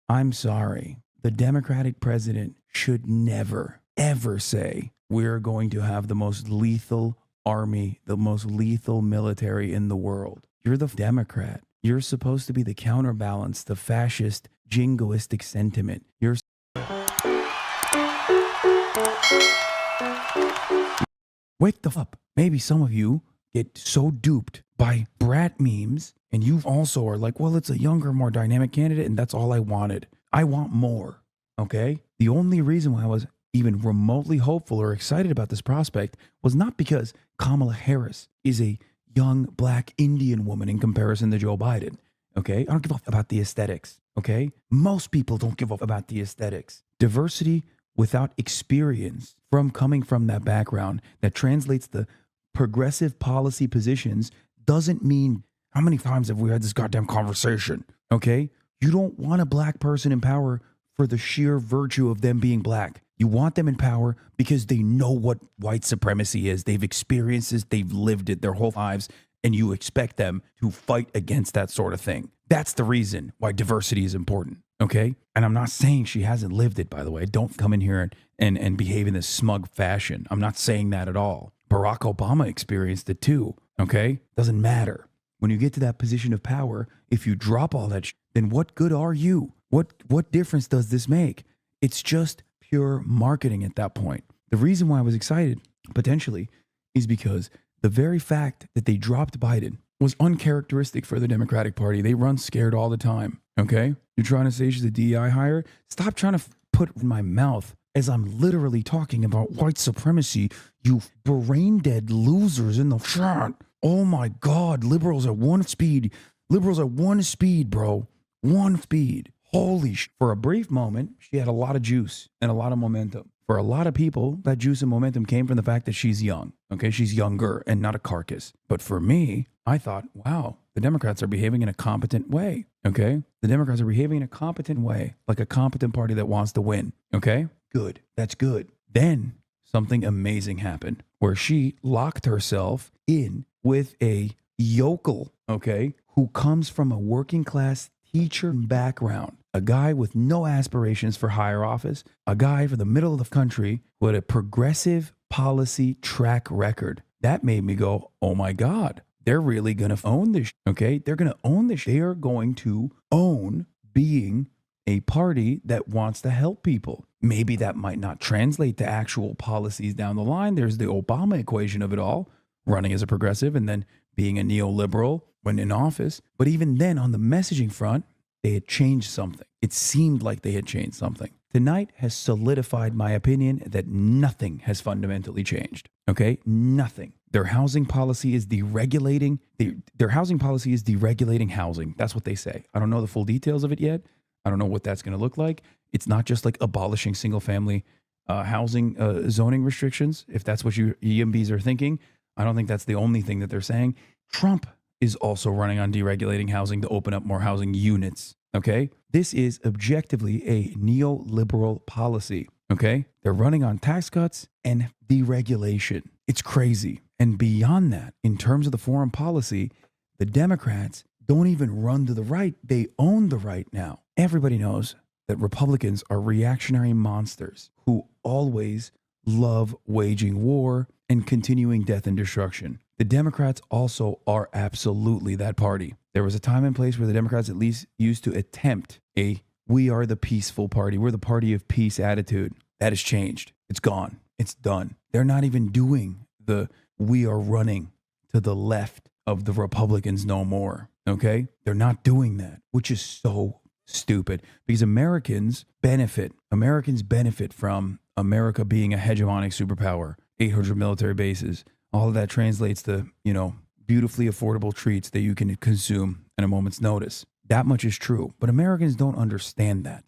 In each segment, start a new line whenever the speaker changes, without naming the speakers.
I'm sorry. The Democratic president should never, ever say we're going to have the most lethal army, the most lethal military in the world. You're the Democrat. You're supposed to be the counterbalance to fascist, jingoistic sentiment. You're wake the f up. Maybe some of you get so duped by brat memes, and you also are like, well, it's a younger, more dynamic candidate, and that's all I wanted. I want more. Okay? The only reason why I was even remotely hopeful or excited about this prospect was not because Kamala Harris is a young black Indian woman in comparison to Joe Biden. Okay? I don't give a f about the aesthetics. Okay? Most people don't give a f about the aesthetics. Diversity without experience from coming from that background that translates the progressive policy positions doesn't mean how many times have we had this goddamn conversation? Okay? You don't want a black person in power for the sheer virtue of them being black. You want them in power because they know what white supremacy is. They've experienced it, they've lived it their whole lives, and you expect them to fight against that sort of thing. That's the reason why diversity is important. Okay? And I'm not saying she hasn't lived it, by the way. Don't come in here and behave in this smug fashion. I'm not saying that at all. Barack Obama experienced it too. Okay? Doesn't matter. When you get to that position of power, if you drop all that, then what good are you? What difference does this make? It's just pure marketing at that point. The reason why I was excited, potentially, is because the very fact that they dropped Biden was uncharacteristic for the Democratic Party. They run scared all the time. Okay? You're trying to say she's a DEI hire? Stop trying to put in my mouth as I'm literally talking about white supremacy, you brain dead losers in the chat. Oh my God, liberals at one speed. Liberals at one speed, bro. One speed. Holy sh! For a brief moment, she had a lot of juice and a lot of momentum. For a lot of people, that juice and momentum came from the fact that she's young. Okay, she's younger and not a carcass. But for me, I thought, wow, the Democrats are behaving in a competent way. Okay, the Democrats are behaving in a competent way, like a competent party that wants to win. Okay, good. That's good. Then something amazing happened where she locked herself in with a yokel, okay, who comes from a working class teacher background, a guy with no aspirations for higher office, a guy from the middle of the country with a progressive policy track record. That made me go, oh my God, they're really going to own this, okay? They're going to own this. They are going to own being a party that wants to help people. Maybe that might not translate to actual policies down the line. There's the Obama equation of it all, running as a progressive and then being a neoliberal when in office. But even then, on the messaging front, they had changed something. It seemed like they had changed something. Tonight has solidified my opinion that nothing has fundamentally changed. Okay? Nothing. Their housing policy is deregulating. Their housing policy is deregulating housing. That's what they say. I don't know the full details of it yet. I don't know what that's going to look like. It's not just like abolishing single family housing zoning restrictions. If that's what you EMBs are thinking, I don't think that's the only thing that they're saying. Trump is also running on deregulating housing to open up more housing units. Okay? This is objectively a neoliberal policy. Okay? They're running on tax cuts and deregulation. It's crazy. And beyond that, in terms of the foreign policy, the Democrats don't even run to the right. They own the right now. Everybody knows that Republicans are reactionary monsters who always love waging war and continuing death and destruction. The Democrats also are absolutely that party. There was a time and place where the Democrats at least used to attempt a we are the peaceful party. We're the party of peace attitude. That has changed. It's gone. It's done. They're not even doing the we are running to the left of the Republicans no more. Okay? They're not doing that, which is so stupid because Americans benefit from America being a hegemonic superpower, 800 military bases. All of that translates to, beautifully affordable treats that you can consume at a moment's notice. That much is true. But Americans don't understand that.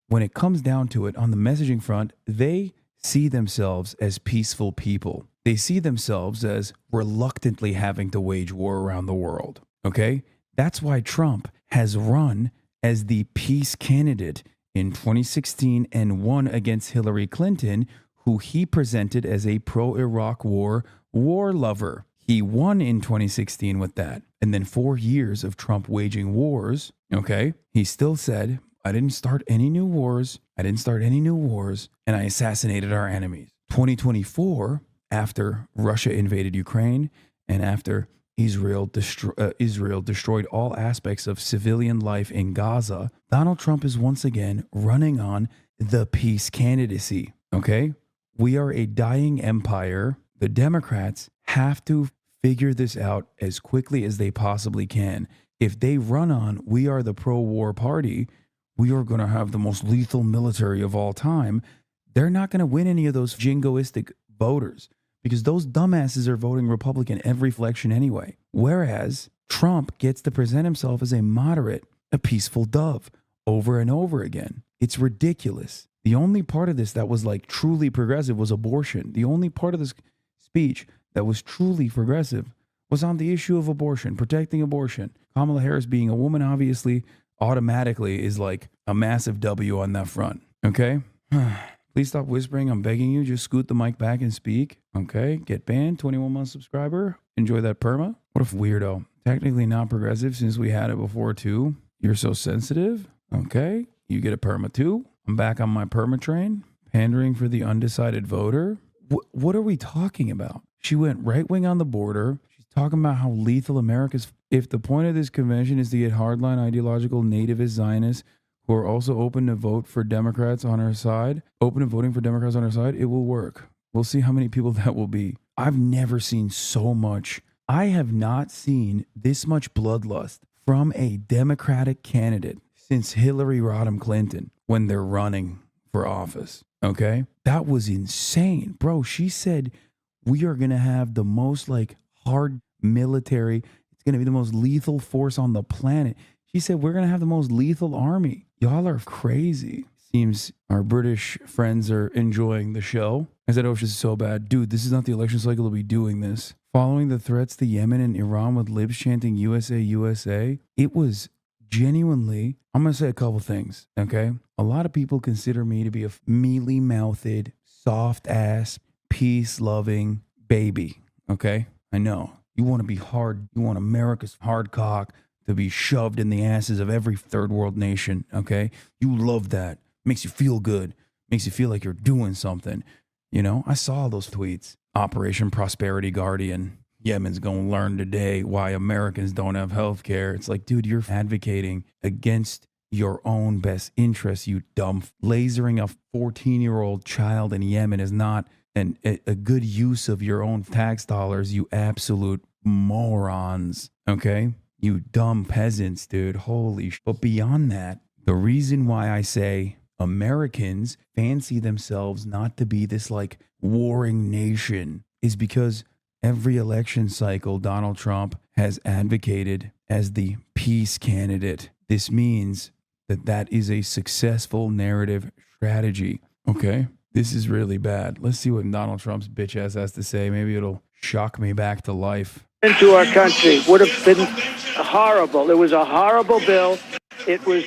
When it comes down to it, on the messaging front, they see themselves as peaceful people. They see themselves as reluctantly having to wage war around the world. Okay? That's why Trump has run as the peace candidate in 2016 and won against Hillary Clinton, who he presented as a pro-Iraq war lover. He won in 2016 with that. And then 4 years of Trump waging wars, okay, he still said, I didn't start any new wars. And I assassinated our enemies. 2024, after Russia invaded Ukraine and after Israel destroyed all aspects of civilian life in Gaza, Donald Trump is once again running on the peace candidacy. Okay? We are a dying empire. The Democrats have to figure this out as quickly as they possibly can. If they run on, we are the pro-war party, we are going to have the most lethal military of all time, they're not going to win any of those jingoistic voters because those dumbasses are voting Republican every election anyway. Whereas Trump gets to present himself as a moderate, a peaceful dove over and over again. It's ridiculous. The only part of this that was like truly progressive was abortion. The only part of this speech that was truly progressive was on the issue of abortion, protecting abortion. Kamala Harris being a woman obviously automatically is like a massive W on that front. Okay? Please stop whispering. I'm begging you. Just scoot the mic back and speak. Okay? Get banned. 21-month subscriber. Enjoy that perma. What a weirdo. Technically not progressive since we had it before too. You're so sensitive. Okay? You get a perma too. I'm back on my perma train. Pandering for the undecided voter. What are we talking about? She went right wing on the border. She's talking about how lethal America's. If the point of this convention is to get hardline ideological nativist Zionists who are also open to vote for Democrats on her side, open to voting for Democrats on her side, it will work. We'll see how many people that will be. I've never seen so much. I have not seen this much bloodlust from a Democratic candidate since Hillary Rodham Clinton when they're running for office. Okay? That was insane. Bro, she said we are going to have the most like hard military. It's going to be the most lethal force on the planet. She said we're going to have the most lethal army. Y'all are crazy. Seems our British friends are enjoying the show. I said, oh, this is so bad. Dude, this is not the election cycle to be doing this. Following the threats to Yemen and Iran with libs chanting USA, USA, it was genuinely, I'm going to say a couple things, okay? A lot of people consider me to be a mealy-mouthed, soft-ass, peace-loving baby, okay? I know. You want to be hard. You want America's hard cock to be shoved in the asses of every third world nation, okay? You love that. Makes you feel good. Makes you feel like you're doing something. You know, I saw those tweets. Operation Prosperity Guardian. Yemen's going to learn today why Americans don't have health care. It's like, dude, you're advocating against your own best interests, you dumb. Lasering a 14-year-old child in Yemen is not a good use of your own tax dollars, you absolute morons, okay? You dumb peasants, dude. Holy sh! But beyond that, the reason why I say Americans fancy themselves not to be this like warring nation is because every election cycle Donald Trump has advocated as the peace candidate. This means that is a successful narrative strategy. Okay? This is really bad. Let's see what Donald Trump's bitch ass has to say. Maybe it'll shock me back to life.
Into our country would have been horrible. It was a horrible bill. It was,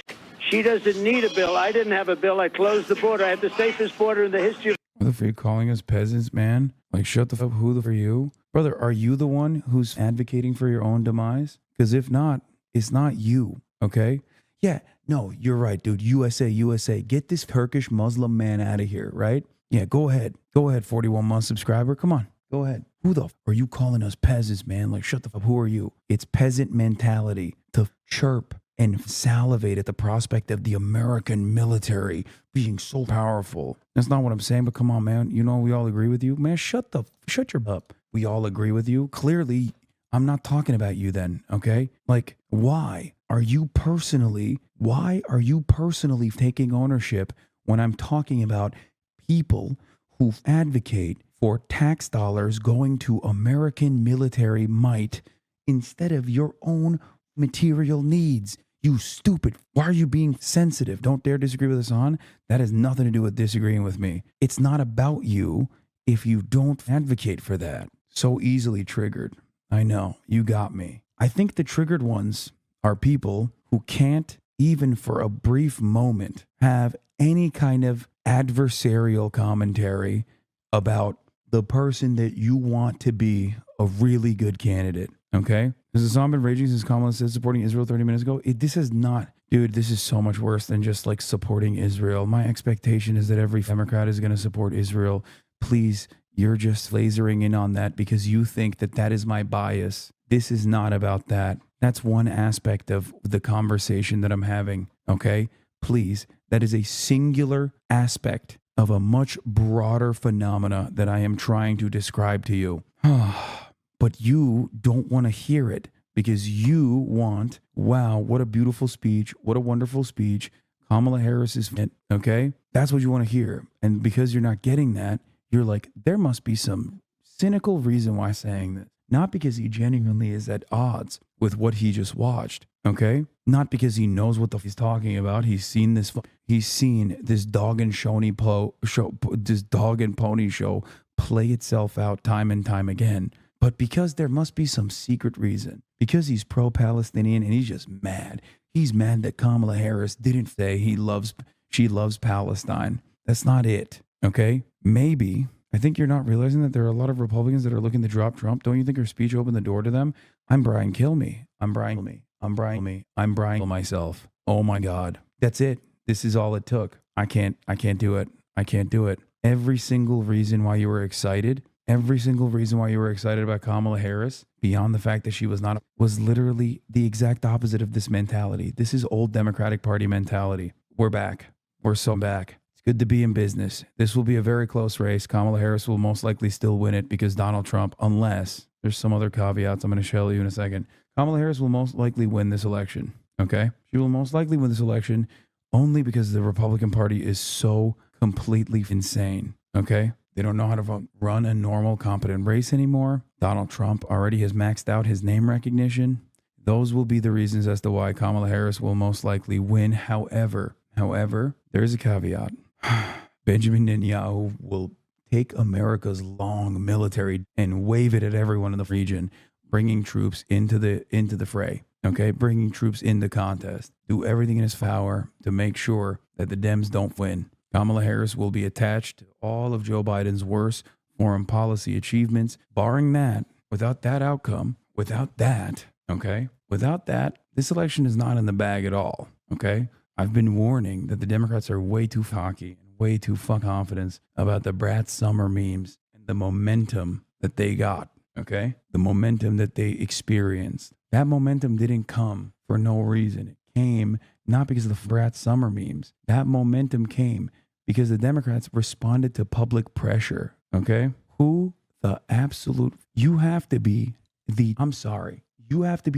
she doesn't need a bill. I didn't have a bill. I closed the border. I had the safest border in the history of.
What the fuck are you calling us peasants, man? Like, shut the fuck. Who the fuck are you? Brother, are you the one who's advocating for your own demise? Because if not, it's not you, okay? Yeah, no, you're right, dude. USA, USA. Get this Turkish Muslim man out of here, right? Yeah, go ahead. Go ahead, 41-month subscriber. Come on, go ahead. Who the f are you calling us peasants, man? Like, shut the fuck. Who are you? It's peasant mentality to chirp and salivate at the prospect of the American military being so powerful. That's not what I'm saying, but come on, man. You know, we all agree with you. Man, shut your up. We all agree with you. Clearly, I'm not talking about you then, okay? Like, why are you personally taking ownership when I'm talking about people who advocate for tax dollars going to American military might instead of your own material needs? You stupid. Why are you being sensitive? Don't dare disagree with us on. That has nothing to do with disagreeing with me. It's not about you if you don't advocate for that. So easily triggered. I know. You got me. I think the triggered ones are people who can't even for a brief moment have any kind of adversarial commentary about the person that you want to be a really good candidate. Okay? This has been raging since Kamala said supporting Israel 30 minutes ago. This is not, Dude, this is so much worse than just like supporting Israel. My expectation is that every Democrat is going to support Israel. Please, you're just lasering in on that because you think that that is my bias. This is not about that. That's one aspect of the conversation that I'm having. Okay? Please, that is a singular aspect of a much broader phenomena that I am trying to describe to you. But you don't want to hear it because you want, wow, what a beautiful speech. What a wonderful speech. Kamala Harris is fit. Okay? That's what you want to hear. And because you're not getting that, you're like, there must be some cynical reason why saying this. Not because he genuinely is at odds with what he just watched. Okay? Not because he knows what the he's talking about. He's seen this. He's seen this dog and this dog and pony show play itself out time and time again. But because there must be some secret reason. Because he's pro-Palestinian and he's just mad. He's mad that Kamala Harris didn't say she loves Palestine. That's not it. Okay? Maybe. I think you're not realizing that there are a lot of Republicans that are looking to drop Trump. Don't you think her speech opened the door to them? I'm Brian Kilme. I'm Brian myself. Oh my God. That's it. This is all it took. I can't do it. I can't do it. Every single reason why you were excited about Kamala Harris, beyond the fact that she was not, was literally the exact opposite of this mentality. This is old Democratic Party mentality. We're back. We're so back. It's good to be in business. This will be a very close race. Kamala Harris will most likely still win it because Donald Trump, unless there's some other caveats I'm going to show you in a second. Kamala Harris will most likely win this election. Okay? She will most likely win this election only because the Republican Party is so completely insane. Okay? They don't know how to run a normal, competent race anymore. Donald Trump already has maxed out his name recognition. Those will be the reasons as to why Kamala Harris will most likely win. However, there is a caveat. Benjamin Netanyahu will take America's long military and wave it at everyone in the region, bringing troops into the fray. Okay, bringing troops in the contest. Do everything in his power to make sure that the Dems don't win. Kamala Harris will be attached to all of Joe Biden's worst foreign policy achievements. Barring that, without that outcome, without that, this election is not in the bag at all. Okay? I've been warning that the Democrats are way too cocky and way too confident about the Brat Summer memes and the momentum that they got. Okay? The momentum that they experienced. That momentum didn't come for no reason. It came not because of the Brat Summer memes. That momentum came because the Democrats responded to public pressure. Okay? You have to be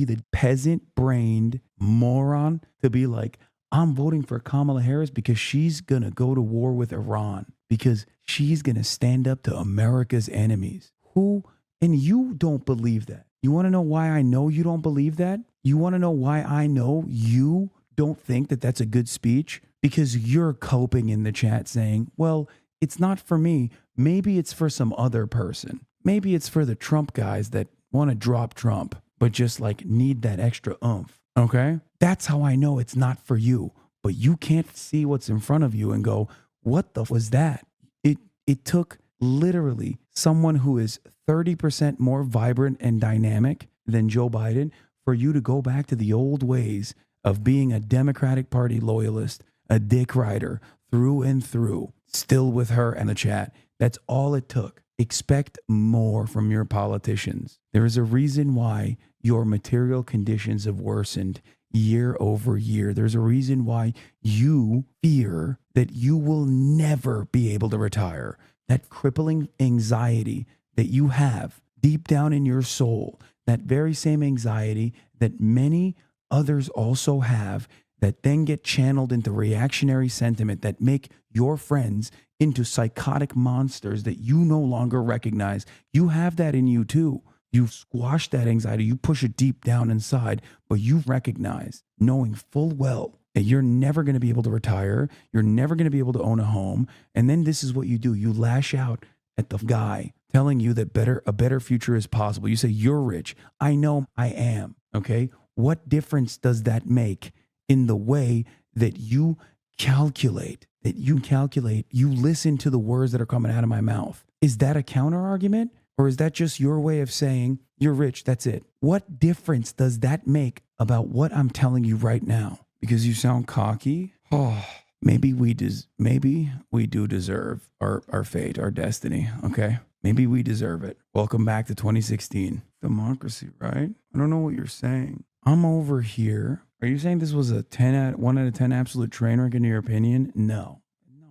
the peasant-brained moron to be like, I'm voting for Kamala Harris because she's going to go to war with Iran, because she's going to stand up to America's enemies. And you don't believe that. You want to know why I know you don't believe that? You want to know why I know you don't think that that's a good speech? Because you're coping in the chat saying, well, it's not for me. Maybe it's for some other person. Maybe it's for the Trump guys that want to drop Trump, but just like need that extra oomph. Okay? That's how I know it's not for you. But you can't see what's in front of you and go, what the was that? It took literally someone who is 30% more vibrant and dynamic than Joe Biden for you to go back to the old ways of being a Democratic Party loyalist, a dick rider through and through, still with her and the chat. That's all it took. Expect more from your politicians. There is a reason why your material conditions have worsened year over year. There's a reason why you fear that you will never be able to retire. That crippling anxiety that you have deep down in your soul, that very same anxiety that many others also have, that then get channeled into reactionary sentiment that make your friends into psychotic monsters that you no longer recognize. You have that in you too. You've squashed that anxiety. You push it deep down inside, but you recognize, knowing full well that you're never going to be able to retire. You're never going to be able to own a home. And then this is what you do. You lash out at the guy telling you that a better future is possible. You say, you're rich. I know I am. Okay. What difference does that make in the way that you calculate, you listen to the words that are coming out of my mouth? Is that a counter argument? Or is that just your way of saying you're rich? That's it. What difference does that make about what I'm telling you right now? because you sound cocky. Oh, maybe we do deserve our fate, our destiny. Okay, maybe we deserve it. Welcome back to 2016. Democracy, right? I don't know what you're saying. I'm over here. Are you saying this was a 1 out of 10 absolute train wreck in your opinion? No,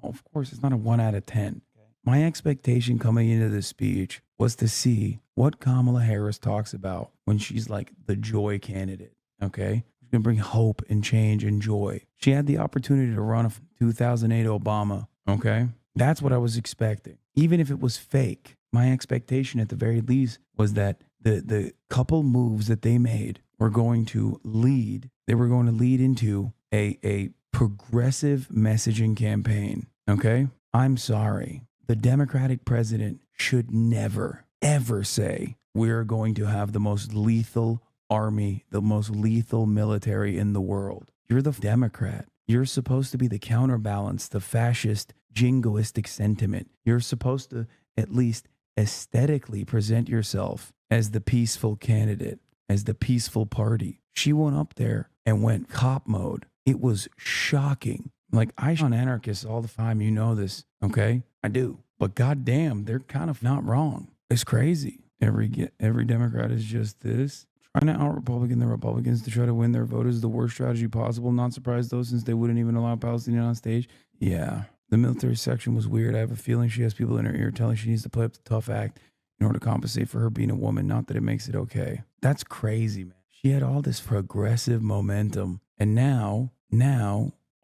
of course it's not a 1 out of 10. My expectation coming into this speech was to see what Kamala Harris talks about when she's like the joy candidate. Okay, she's gonna bring hope and change and joy. She had the opportunity to run a 2008 Obama. Okay, that's what I was expecting. Even if it was fake, my expectation at the very least was that the couple moves that they made were going to lead. They were going to lead into a progressive messaging campaign. Okay, I'm sorry. The Democratic president should never, ever say we're going to have the most lethal army, the most lethal military in the world. You're the Democrat. You're supposed to be the counterbalance to fascist, jingoistic sentiment. You're supposed to at least aesthetically present yourself as the peaceful candidate, as the peaceful party. She went up there and went cop mode. It was shocking. Like, I shun anarchists all the time. You know this, okay? I do. But goddamn, they're kind of not wrong. It's crazy. Every Democrat is just this. Trying to out-Republican the Republicans to try to win their vote is the worst strategy possible. Not surprised, though, since they wouldn't even allow Palestinians on stage. Yeah. The military section was weird. I have a feeling she has people in her ear telling she needs to play up the tough act in order to compensate for her being a woman. Not that it makes it okay. That's crazy, man. She had all this progressive momentum. And now,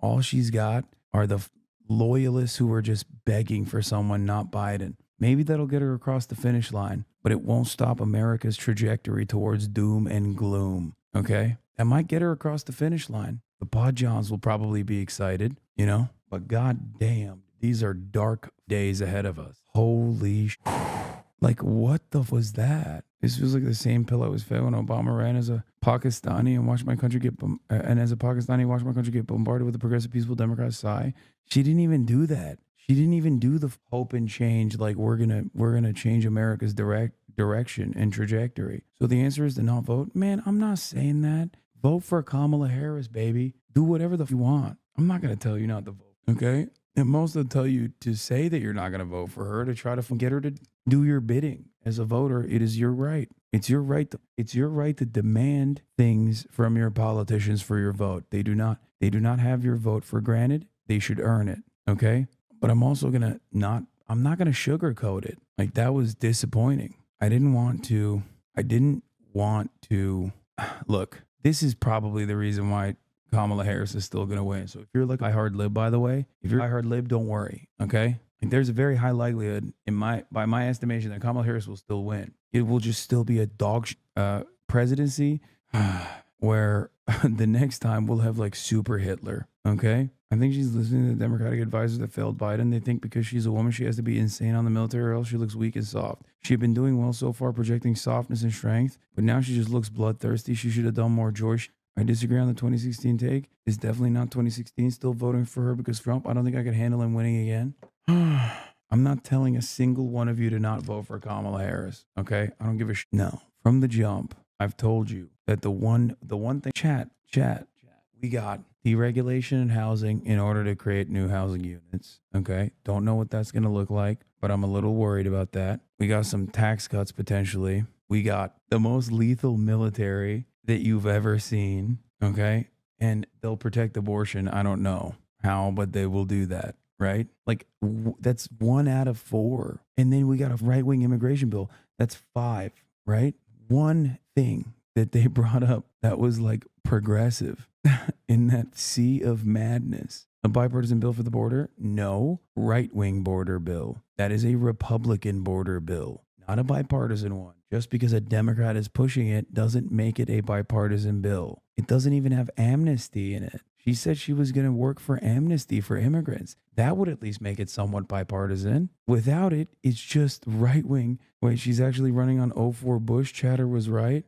all she's got are the loyalists who are just begging for someone, not Biden. Maybe that'll get her across the finish line, but it won't stop America's trajectory towards doom and gloom. Okay? That might get her across the finish line. The Pod Johns will probably be excited, you know? But goddamn, these are dark days ahead of us. Holy like, what the was that? This feels like the same pill I was fed when Obama ran as a Pakistani and watched my country get bombarded with a progressive, peaceful Democrat sigh. She didn't even do that. She didn't even do the hope and change. Like, we're gonna change America's direction and trajectory. So the answer is to not vote. Man, I'm not saying that. Vote for Kamala Harris, baby. Do whatever you want. I'm not gonna tell you not to vote. Okay. And most will tell you to say that you're not going to vote for her, to try to get her to do your bidding. As a voter, it is your right. It's your right. It's your right to demand things from your politicians for your vote. They do not have your vote for granted. They should earn it. Okay. But I'm also I'm not going to sugarcoat it. Like, that was disappointing. I didn't want to look, this is probably the reason why Kamala Harris is still going to win. So if you're like a hard lib, by the way, if you're a hard lib, don't worry. Okay. Like, there's a very high likelihood by my estimation that Kamala Harris will still win. It will just still be a dog presidency where the next time we'll have like super Hitler. Okay. I think she's listening to the Democratic advisors that failed Biden. They think because she's a woman, she has to be insane on the military, or else she looks weak and soft. She had been doing well so far, projecting softness and strength, but now she just looks bloodthirsty. She should have done more joy. I disagree on the 2016 take. It's definitely not 2016. Still voting for her because Trump. I don't think I could handle him winning again. I'm not telling a single one of you to not vote for Kamala Harris. Okay? I don't give a shit. No. From the jump, I've told you that the one thing, chat, we got deregulation in housing in order to create new housing units. Okay? Don't know what that's going to look like, but I'm a little worried about that. We got some tax cuts potentially. We got the most lethal military that you've ever seen. Okay? And they'll protect abortion. I don't know how, but they will do that. Right? Like, that's 1 out of 4. And then we got a right-wing immigration bill. That's 5, right? One thing that they brought up that was like progressive in that sea of madness. A bipartisan bill for the border? No. Right-wing border bill. That is a Republican border bill, not a bipartisan one. Just because a Democrat is pushing it doesn't make it a bipartisan bill. It doesn't even have amnesty in it. She said she was going to work for amnesty for immigrants. That would at least make it somewhat bipartisan. Without it, it's just right-wing. Wait, she's actually running on 04 Bush. Chatter was right.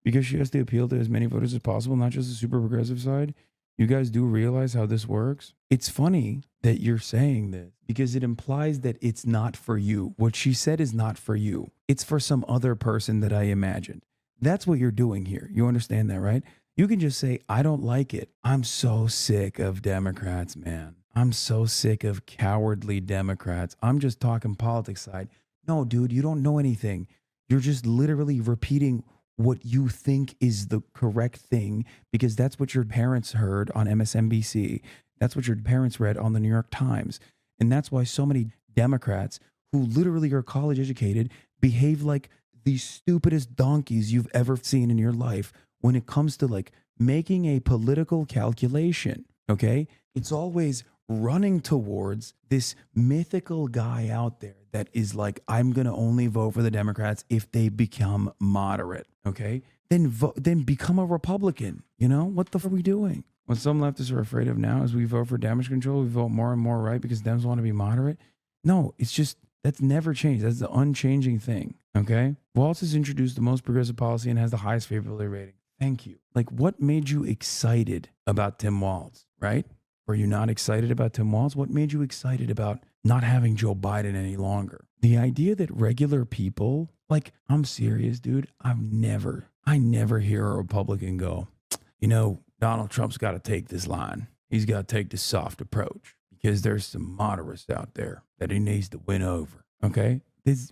Because she has to appeal to as many voters as possible, not just the super progressive side. You guys do realize how this works? It's funny that you're saying this because it implies that it's not for you. What she said is not for you. It's for some other person that I imagined. That's what you're doing here. You understand that, right? You can just say, I don't like it. I'm so sick of Democrats, man. I'm so sick of cowardly Democrats. I'm just talking politics side. No, dude, you don't know anything. You're just literally repeating what you think is the correct thing because that's what your parents heard on MSNBC. That's what your parents read on the New York Times. And that's why so many Democrats who literally are college educated behave like the stupidest donkeys you've ever seen in your life when it comes to like making a political calculation. Okay. It's always running towards this mythical guy out there that is like, I'm going to only vote for the Democrats if they become moderate. Okay. Then become a Republican. You know, what the f are we doing? What some leftists are afraid of now is we vote for damage control. We vote more and more right because Dems want to be moderate. No, it's just, that's never changed. That's the unchanging thing. Okay. Walz has introduced the most progressive policy and has the highest favorability rating. Thank you. Like, what made you excited about Tim Walz, right? Were you not excited about Tim Walz? What made you excited about not having Joe Biden any longer? The idea that regular people, like, I'm serious, dude. I never hear a Republican go, you know, Donald Trump's got to take this line. He's got to take this soft approach because there's some moderates out there that he needs to win over. Okay.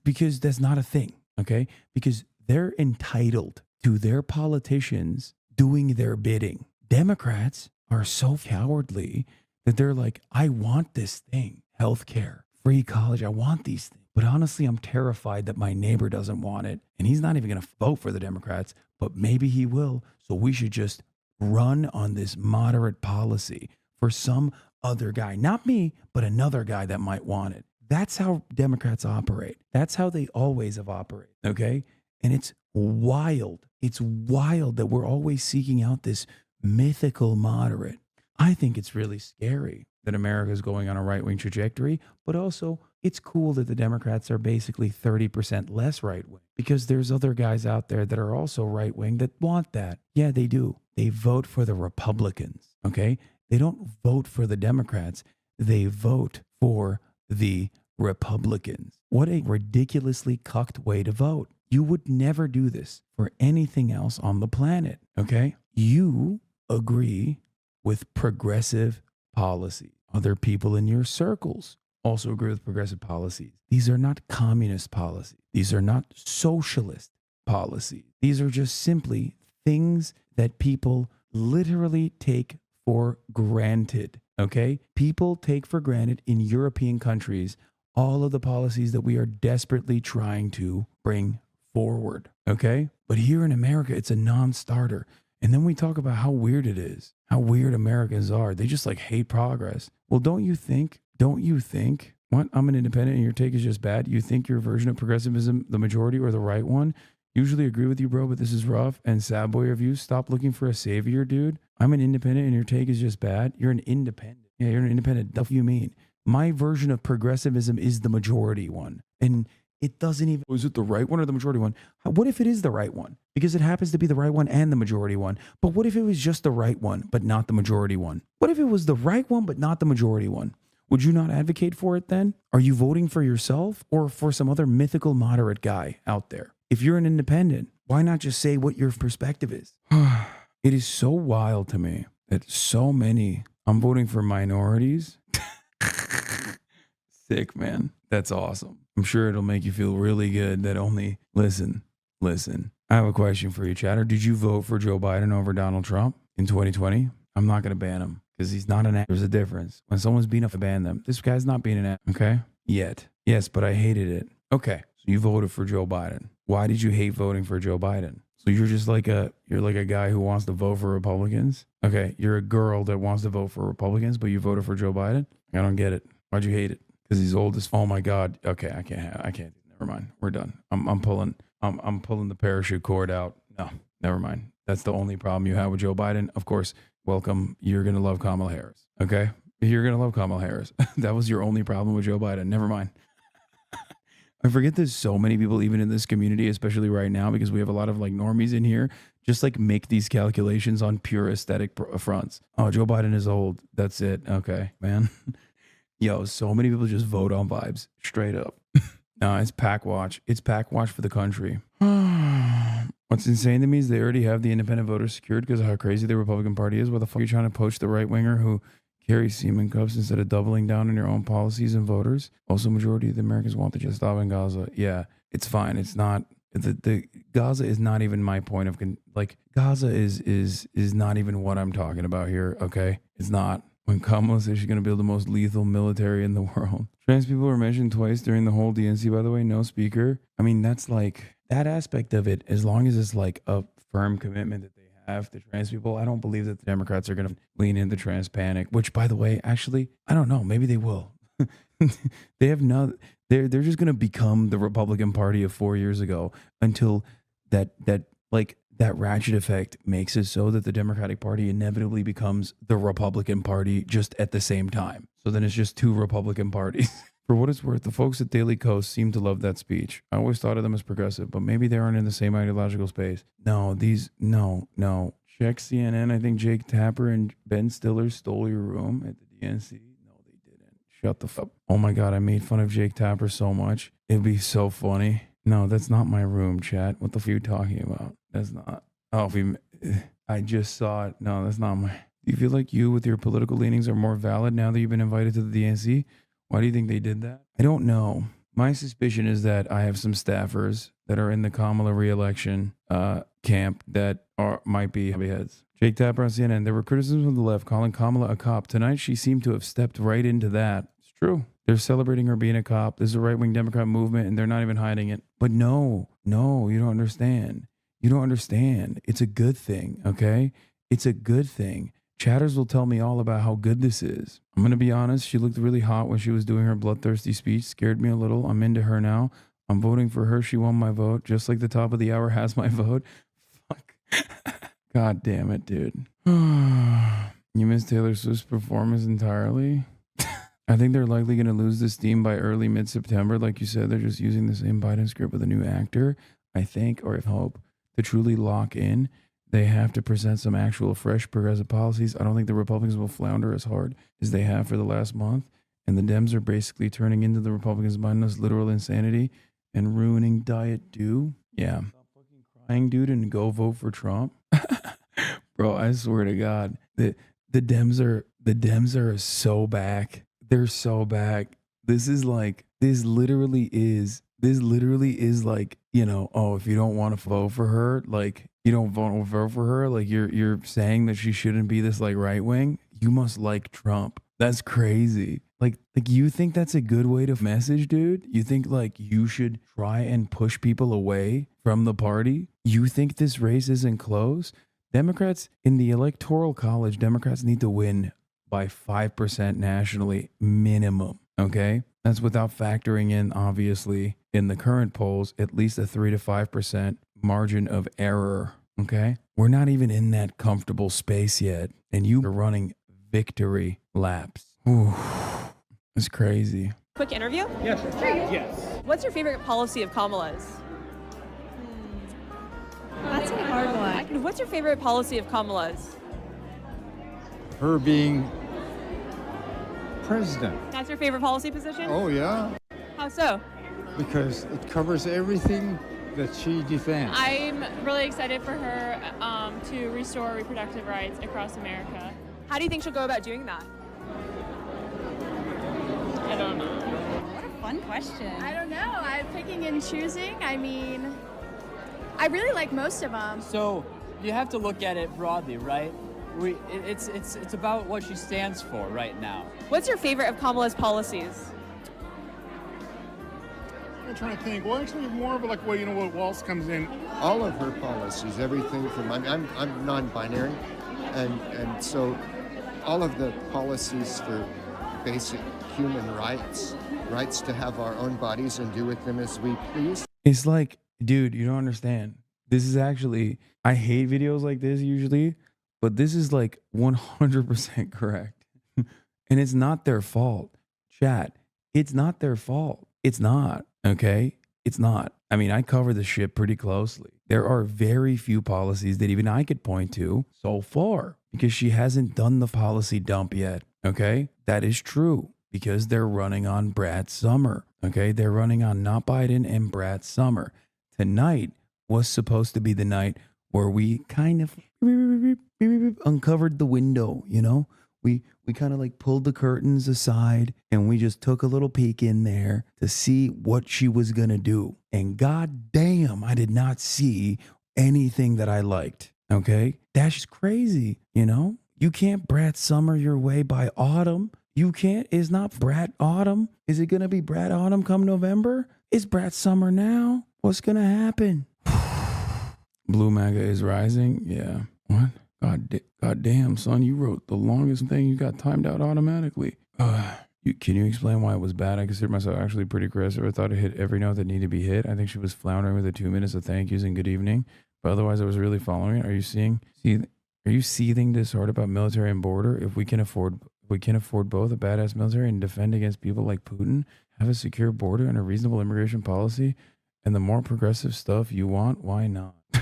Because that's not a thing. Okay. Because they're entitled to their politicians doing their bidding. Democrats are so cowardly that they're like, I want this thing, healthcare, free college. I want these things. But honestly, I'm terrified that my neighbor doesn't want it. And he's not even going to vote for the Democrats, but maybe he will. So we should just run on this moderate policy for some other guy, not me, but another guy that might want it. That's how Democrats operate. That's how they always have operated. Okay. And it's wild. It's wild that we're always seeking out this mythical moderate. I think it's really scary that America is going on a right-wing trajectory, but also it's cool that the Democrats are basically 30% less right-wing because there's other guys out there that are also right-wing that want that. Yeah, they do. They vote for the Republicans, okay? They don't vote for the Democrats. They vote for the Republicans. What a ridiculously cucked way to vote. You would never do this for anything else on the planet, okay? You agree with progressive policy. Other people in your circles also agree with progressive policies. These are not communist policies. These are not socialist policies. These are just simply things that people literally take for granted, okay? People take for granted in European countries all of the policies that we are desperately trying to bring forward, okay? But here in America, it's a non-starter. And then we talk about how weird it is, how weird Americans are. They just like hate progress. Well, don't you think, what? I'm an independent and your take is just bad. You think your version of progressivism, the majority or the right one? Usually agree with you, bro, but this is rough. And sad boy review, stop looking for a savior, dude. I'm an independent and your take is just bad. You're an independent. Yeah, you're an independent. What do you mean? My version of progressivism is the majority one. And it doesn't even, is it the right one or the majority one? What if it is the right one? Because it happens to be the right one and the majority one. But what if it was just the right one, but not the majority one? What if it was the right one, but not the majority one? Would you not advocate for it then? Are you voting for yourself or for some other mythical moderate guy out there? If you're an independent, why not just say what your perspective is? It is so wild to me that so many, I'm voting for minorities. Sick, man. That's awesome. I'm sure it'll make you feel really good that only, listen. I have a question for you, chatter. Did you vote for Joe Biden over Donald Trump in 2020? I'm not going to ban him because he's not an ass. There's a difference. When someone's being enough to ban them, this guy's not being an ass, okay? Yet. Yes, but I hated it. Okay, so you voted for Joe Biden. Why did you hate voting for Joe Biden? So you're just like a guy who wants to vote for Republicans? Okay, you're a girl that wants to vote for Republicans, but you voted for Joe Biden? I don't get it. Why'd you hate it? Because he's old as, oh my God. Okay, I can't. Never mind. We're done. I'm pulling the parachute cord out. No, never mind. That's the only problem you have with Joe Biden. Of course, welcome. You're going to love Kamala Harris. Okay? You're going to love Kamala Harris. That was your only problem with Joe Biden. Never mind. I forget there's so many people even in this community, especially right now, because we have a lot of like normies in here, just like make these calculations on pure aesthetic fronts. Oh, Joe Biden is old. That's it. Okay, man. Yo, so many people just vote on vibes straight up. No, it's pack watch. It's pack watch for the country. What's insane to me is they already have the independent voters secured because of how crazy the Republican Party is. Why the fuck are you trying to poach the right winger who carries semen cups instead of doubling down on your own policies and voters? Also, majority of the Americans want to just stop in Gaza. Yeah, it's fine. It's not the Gaza is not even my point of Gaza is not even what I'm talking about here. Okay, it's not. When Kamala says she's going to build the most lethal military in the world. Trans people were mentioned twice during the whole DNC, by the way. No speaker. I mean, that's like that aspect of it. As long as it's like a firm commitment that they have to trans people, I don't believe that the Democrats are going to lean into trans panic. Which, by the way, actually, I don't know. Maybe they will. They have not. They're just going to become the Republican Party of 4 years ago until that ratchet effect makes it so that the Democratic Party inevitably becomes the Republican Party just at the same time. So then it's just two Republican parties. For what it's worth, the folks at Daily Kos seem to love that speech. I always thought of them as progressive, but maybe they aren't in the same ideological space. No. Check CNN. I think Jake Tapper and Ben Stiller stole your room at the DNC. No, they didn't. Shut the fuck up. Oh my God, I made fun of Jake Tapper so much. It'd be so funny. No, that's not my room, chat. What the fuck are you talking about? That's not. I just saw it. No, that's not my. Do you feel like you, with your political leanings, are more valid now that you've been invited to the DNC? Why do you think they did that? I don't know. My suspicion is that I have some staffers that are in the Kamala re-election camp that might be heads. Jake Tapper on CNN. There were criticisms from the left calling Kamala a cop. Tonight, she seemed to have stepped right into that. It's true. They're celebrating her being a cop. This is a right-wing Democrat movement, and they're not even hiding it. But no, you don't understand. You don't understand. It's a good thing, okay? It's a good thing. Chatters will tell me all about how good this is. I'm going to be honest. She looked really hot when she was doing her bloodthirsty speech. Scared me a little. I'm into her now. I'm voting for her. She won my vote. Just like the top of the hour has my vote. Fuck. God damn it, dude. You missed Taylor Swift's performance entirely? I think they're likely going to lose this team by early mid-September. Like you said, they're just using the same Biden script with a new actor. I think, or if hope, to truly lock in, they have to present some actual fresh progressive policies. I don't think the Republicans will flounder as hard as they have for the last month. And the Dems are basically turning into the Republicans' mindless literal insanity and ruining Diet Dew. Yeah. Stop fucking crying, dude, and go vote for Trump. Bro, I swear to God, the Dems are so back. They're so back. This literally is like, oh, if you don't want to vote for her, like you don't vote for her, like you're saying that she shouldn't be this like right wing. You must like Trump. That's crazy. Like you think that's a good way to message, dude? You think like you should try and push people away from the party? You think this race isn't close? Democrats in the Electoral College, Democrats need to win by 5% nationally minimum. Okay. That's without factoring in, obviously, in the current polls, at least a 3 to 5% margin of error. Okay. We're not even in that comfortable space yet. And you are running victory laps. Ooh, it's crazy.
Quick interview?
Yes. Sure. Yes.
What's your favorite policy of Kamala's?
That's a hard one.
What's your favorite policy of Kamala's?
Her being president.
That's your favorite policy position?
Oh, yeah.
How so?
Because it covers everything that she defends.
I'm really excited for her to restore reproductive rights across America.
How do you think she'll go about doing that?
I don't know.
What a fun question.
I don't know. I'm picking and choosing. I mean, I really like most of them.
So you have to look at it broadly, right? It's about what she stands for right now.
What's your favorite of Kamala's policies?
I'm trying to think. Well, actually, more of like, what Waltz comes in.
All of her policies, everything from I'm non-binary, and so all of the policies for basic human rights to have our own bodies and do with them as we please.
It's like, dude, you don't understand. This is actually, I hate videos like this usually, but this is like 100% correct. And it's not their fault. Chat, it's not their fault. It's not, okay? It's not. I mean, I cover the shit pretty closely. There are very few policies that even I could point to so far because she hasn't done the policy dump yet, okay? That is true. because they're running on Brad Summer. Okay, they're running on not Biden and Brad Summer. Tonight was supposed to be the night where we kind of uncovered the window, you know? We kind of like pulled the curtains aside and we just took a little peek in there to see what she was going to do. And god damn, I did not see anything that I liked. Okay? That's just crazy, you know? You can't Brad Summer your way by autumn. You can't. It's not Brad Autumn. Is it going to be Brad Autumn come November? It's Brad Summer now. What's going to happen? Blue MAGA is rising. Yeah. What? God damn, son, you wrote the longest thing. You got timed out automatically. Can you explain why it was bad? I consider myself actually pretty aggressive. I thought it hit every note that needed to be hit. I think she was floundering with the 2 minutes of thank yous and good evening. But otherwise, I was really following it. Are you seething disheartened about military and border? If we can afford both a badass military and defend against people like Putin, have a secure border and a reasonable immigration policy, and the more progressive stuff you want, why not? Yeah,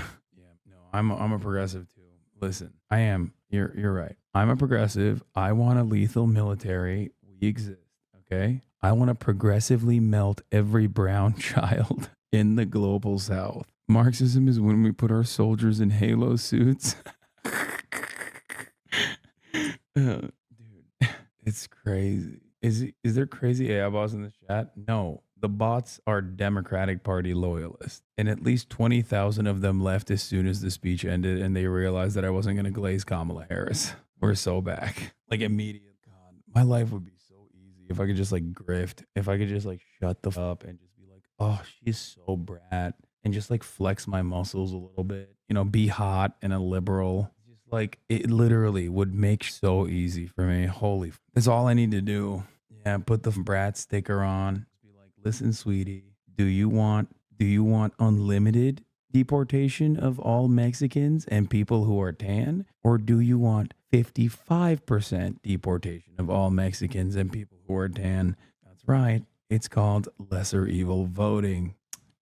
no, I'm a progressive too. Listen, I am. You're right. I'm a progressive. I want a lethal military. We exist. Okay. I want to progressively melt every brown child in the global south. Marxism is when we put our soldiers in halo suits. Dude, it's crazy. Is there crazy AI bots in the chat? No. The bots are Democratic Party loyalists, and at least 20,000 of them left as soon as the speech ended, and they realized that I wasn't going to glaze Kamala Harris. We're so back. Like, immediate. God, my life would be so easy if I could just, like, grift. If I could just, like, shut the f up and just be like, oh, she's so brat, and just, like, flex my muscles a little bit. You know, be hot and a liberal. Just, like, it literally would make so easy for me. Holy, that's all I need to do. Yeah, put the brat sticker on. Listen, sweetie, do you want unlimited deportation of all Mexicans and people who are tan? Or do you want 55% deportation of all Mexicans and people who are tan? That's right. It's called lesser evil voting.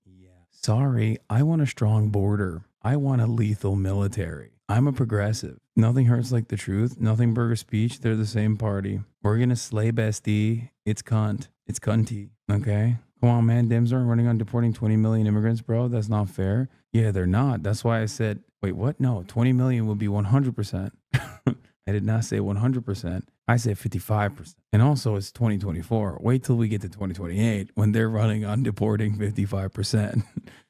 Yeah. Sorry, I want a strong border. I want a lethal military. I'm a progressive. Nothing hurts like the truth. Nothing burger speech. They're the same party. We're going to slay bestie. It's cunt. It's cunty. Okay? Come on, man. Dems aren't running on deporting 20 million immigrants, bro. That's not fair. Yeah, they're not. That's why I said, wait, what? No, 20 million would be 100%. I did not say 100%. I said 55%. And also, it's 2024. Wait till we get to 2028 when they're running on deporting 55%.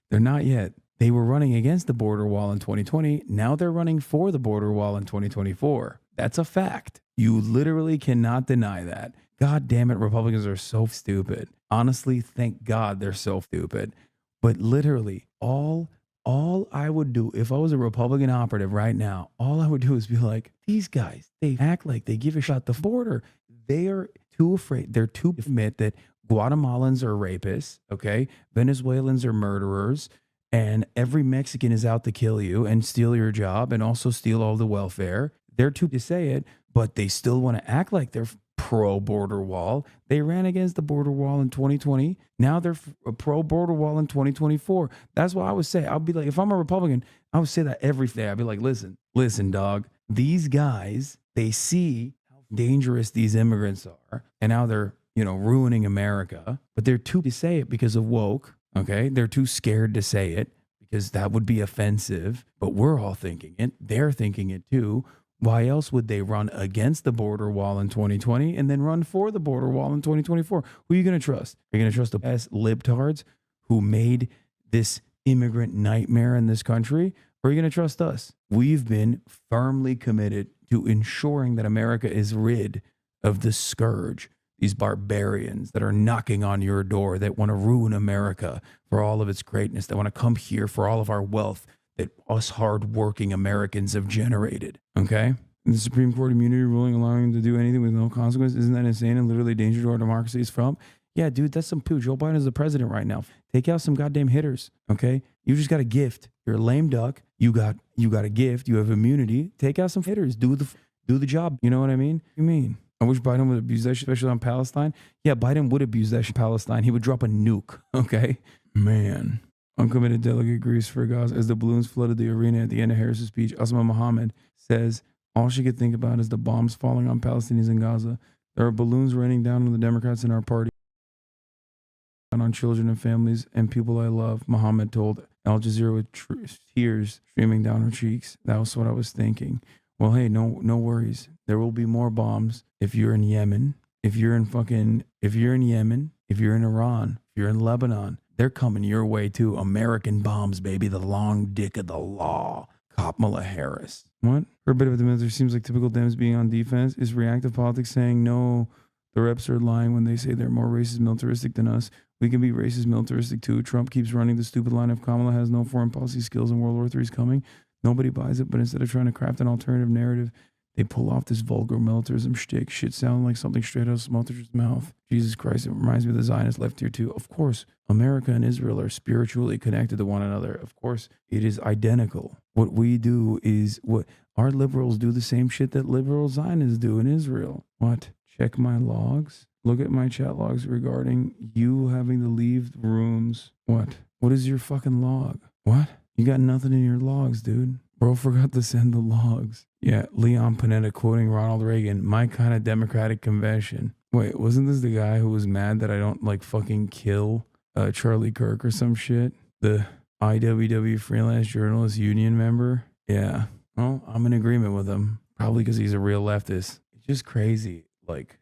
They're not yet. They were running against the border wall in 2020. Now they're running for the border wall in 2024. That's a fact. You literally cannot deny that. God damn it, Republicans are so stupid. Honestly, thank God they're so stupid. But literally, all I would do if I was a Republican operative right now, all I would do is be like, these guys, they act like they give a shot at the border. They are too afraid. They're too admit that Guatemalans are rapists, okay? Venezuelans are murderers, and every Mexican is out to kill you and steal your job and also steal all the welfare. They're too to say it, but they still want to act like they're pro-border wall. They ran against the border wall in 2020. Now they're pro-border wall in 2024. That's what I would say. I'll be like, if I'm a Republican, I would say that every day. I'd be like, listen, dog, these guys, they see how dangerous these immigrants are and how they're, ruining America, but they're too to say it because of woke. Okay. They're too scared to say it because that would be offensive, but we're all thinking it. They're thinking it too. Why else would they run against the border wall in 2020 and then run for the border wall in 2024? Who are you going to trust? Are you going to trust the best libtards who made this immigrant nightmare in this country? Or are you going to trust us? We've been firmly committed to ensuring that America is rid of the scourge, these barbarians that are knocking on your door, that want to ruin America for all of its greatness, that want to come here for all of our wealth that us hardworking Americans have generated, okay? And the Supreme Court immunity ruling allowing them to do anything with no consequence, isn't that insane and literally dangerous to our democracy is from? Yeah, dude, that's some poo. Joe Biden is the president right now. Take out some goddamn hitters, okay? You just got a gift. You're a lame duck. You got a gift. You have immunity. Take out some hitters. Do the job. You know what I mean? What do you mean? I wish Biden would abuse that shit, especially on Palestine. Yeah, Biden would abuse that shit, Palestine. He would drop a nuke, okay? Man. Uncommitted delegate Greece for Gaza as the balloons flooded the arena at the end of Harris's speech. Asma Mohammed says all she could think about is the bombs falling on Palestinians in Gaza. There are balloons raining down on the Democrats in our party, on children and families and people I love, Muhammad told Al Jazeera with tears streaming down her cheeks. That was what I was thinking. Well, hey, no worries. There will be more bombs if you're in Yemen, if you're in Yemen, if you're in Iran, if you're in Lebanon. They're coming your way too. American bombs, baby. The long dick of the law. Kamala Harris. What? Her bit of the military seems like typical Dems being on defense. Is reactive politics saying no? The reps are lying when they say they're more racist militaristic than us. We can be racist militaristic too. Trump keeps running the stupid line of Kamala has no foreign policy skills and World War III is coming. Nobody buys it, but instead of trying to craft an alternative narrative, they pull off this vulgar militarism shtick. Shit sounding like something straight out of Smotrich's mouth. Jesus Christ, it reminds me of the Zionist left here too. Of course, America and Israel are spiritually connected to one another. Of course, it is identical. What we do is what our liberals do the same shit that liberal Zionists do in Israel. What? Check my logs. Look at my chat logs regarding you having to leave rooms. What? What is your fucking log? What? You got nothing in your logs, dude. Bro forgot to send the logs. Yeah, Leon Panetta quoting Ronald Reagan, my kind of Democratic convention. Wait, wasn't this the guy who was mad that I don't like fucking kill Charlie Kirk or some shit? The IWW Freelance Journalist Union member? Yeah. Well, I'm in agreement with him. Probably because he's a real leftist. It's just crazy. Like,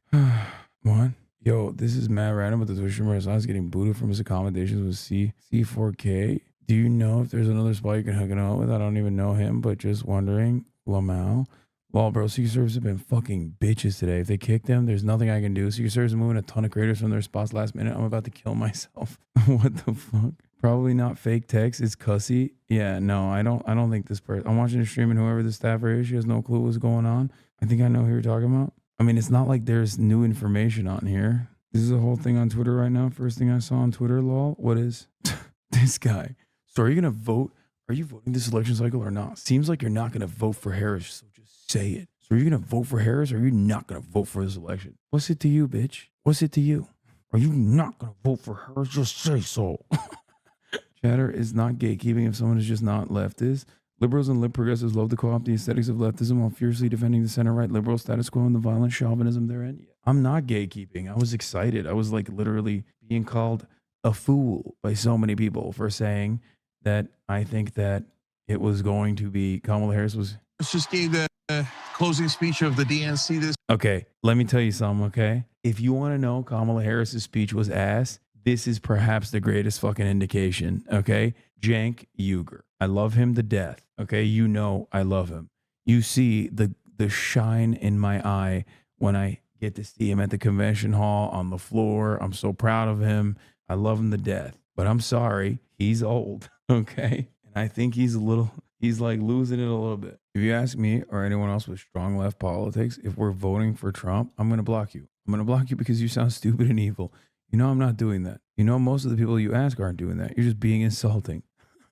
what? Yo, this is mad random, but the Twitch streamer is getting booted from his accommodations with C4K. Do you know if there's another spot you can hook it up with? I don't even know him, but just wondering. Lamau. Well, bro, Secret Service have been fucking bitches today. If they kick them, there's nothing I can do. Secret Service is moving a ton of creators from their spots last minute. I'm about to kill myself. What the fuck? Probably not fake text. It's cussy. Yeah, no, I don't think this person. I'm watching the stream and whoever the staffer is, she has no clue what's going on. I think I know who you're talking about. I mean, it's not like there's new information on here. This is a whole thing on Twitter right now. First thing I saw on Twitter, lol. What is this guy? So are you going to vote? Are you voting this election cycle or not? Seems like you're not going to vote for Harris, so just say it. So are you going to vote for Harris or are you not going to vote for this election? What's it to you, bitch? What's it to you? Are you not going to vote for Harris? Just say so. Chatter is not gatekeeping if someone is just not leftist. Liberals and lib progressives love to co-opt the aesthetics of leftism while fiercely defending the center-right liberal status quo and the violent chauvinism therein. I'm not gatekeeping. I was excited. I was like literally being called a fool by so many people for saying that I think that it was going to be Kamala Harris was.
Let's just gave the closing speech of the DNC this.
Okay, let me tell you something, okay? If you want to know Kamala Harris's speech was ass, this is perhaps the greatest fucking indication, okay? Cenk Uygur. I love him to death, okay? You know I love him. You see the shine in my eye when I get to see him at the convention hall on the floor. I'm so proud of him. I love him to death. But I'm sorry, he's old, okay? And I think he's like losing it a little bit. If you ask me or anyone else with strong left politics, if we're voting for Trump, I'm going to block you. I'm going to block you because you sound stupid and evil. You know I'm not doing that. You know most of the people you ask aren't doing that. You're just being insulting.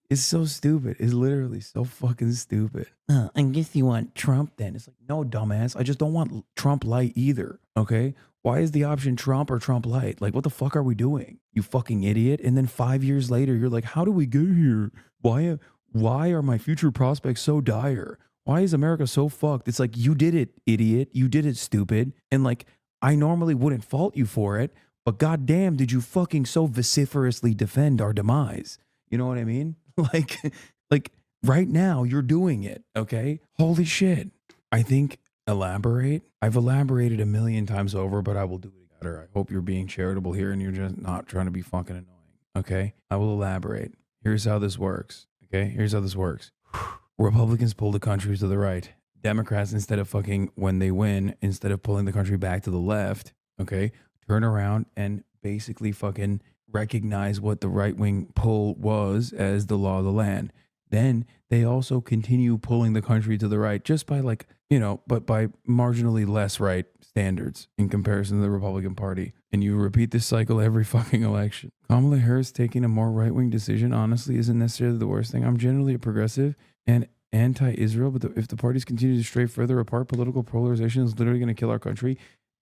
It's so stupid. It's literally so fucking stupid. I guess you want Trump then. It's like, no, dumbass. I just don't want Trump light either, okay? Why is the option Trump or Trump light? Like, what the fuck are we doing? You fucking idiot. And then 5 years later, you're like, how do we get here? Why are my future prospects so dire? Why is America so fucked? It's like, you did it, idiot. You did it, stupid. And like, I normally wouldn't fault you for it, but goddamn, did you fucking so vociferously defend our demise? You know what I mean? Like right now you're doing it. Okay. Holy shit. I think elaborate. I've elaborated a million times over, but I will do it better. I hope you're being charitable here and you're just not trying to be fucking annoying. Okay. I will elaborate. Here's how this works. Okay. Here's how this works. Republicans pull the country to the right. Democrats, instead of fucking when they win, instead of pulling the country back to the left, okay, turn around and basically fucking recognize what the right-wing pull was as the law of the land. Then they also continue pulling the country to the right just by like, you know, but by marginally less right standards in comparison to the Republican Party. And you repeat this cycle every fucking election. Kamala Harris taking a more right-wing decision honestly isn't necessarily the worst thing. I'm generally a progressive and anti-Israel, but if the parties continue to stray further apart, political polarization is literally going to kill our country.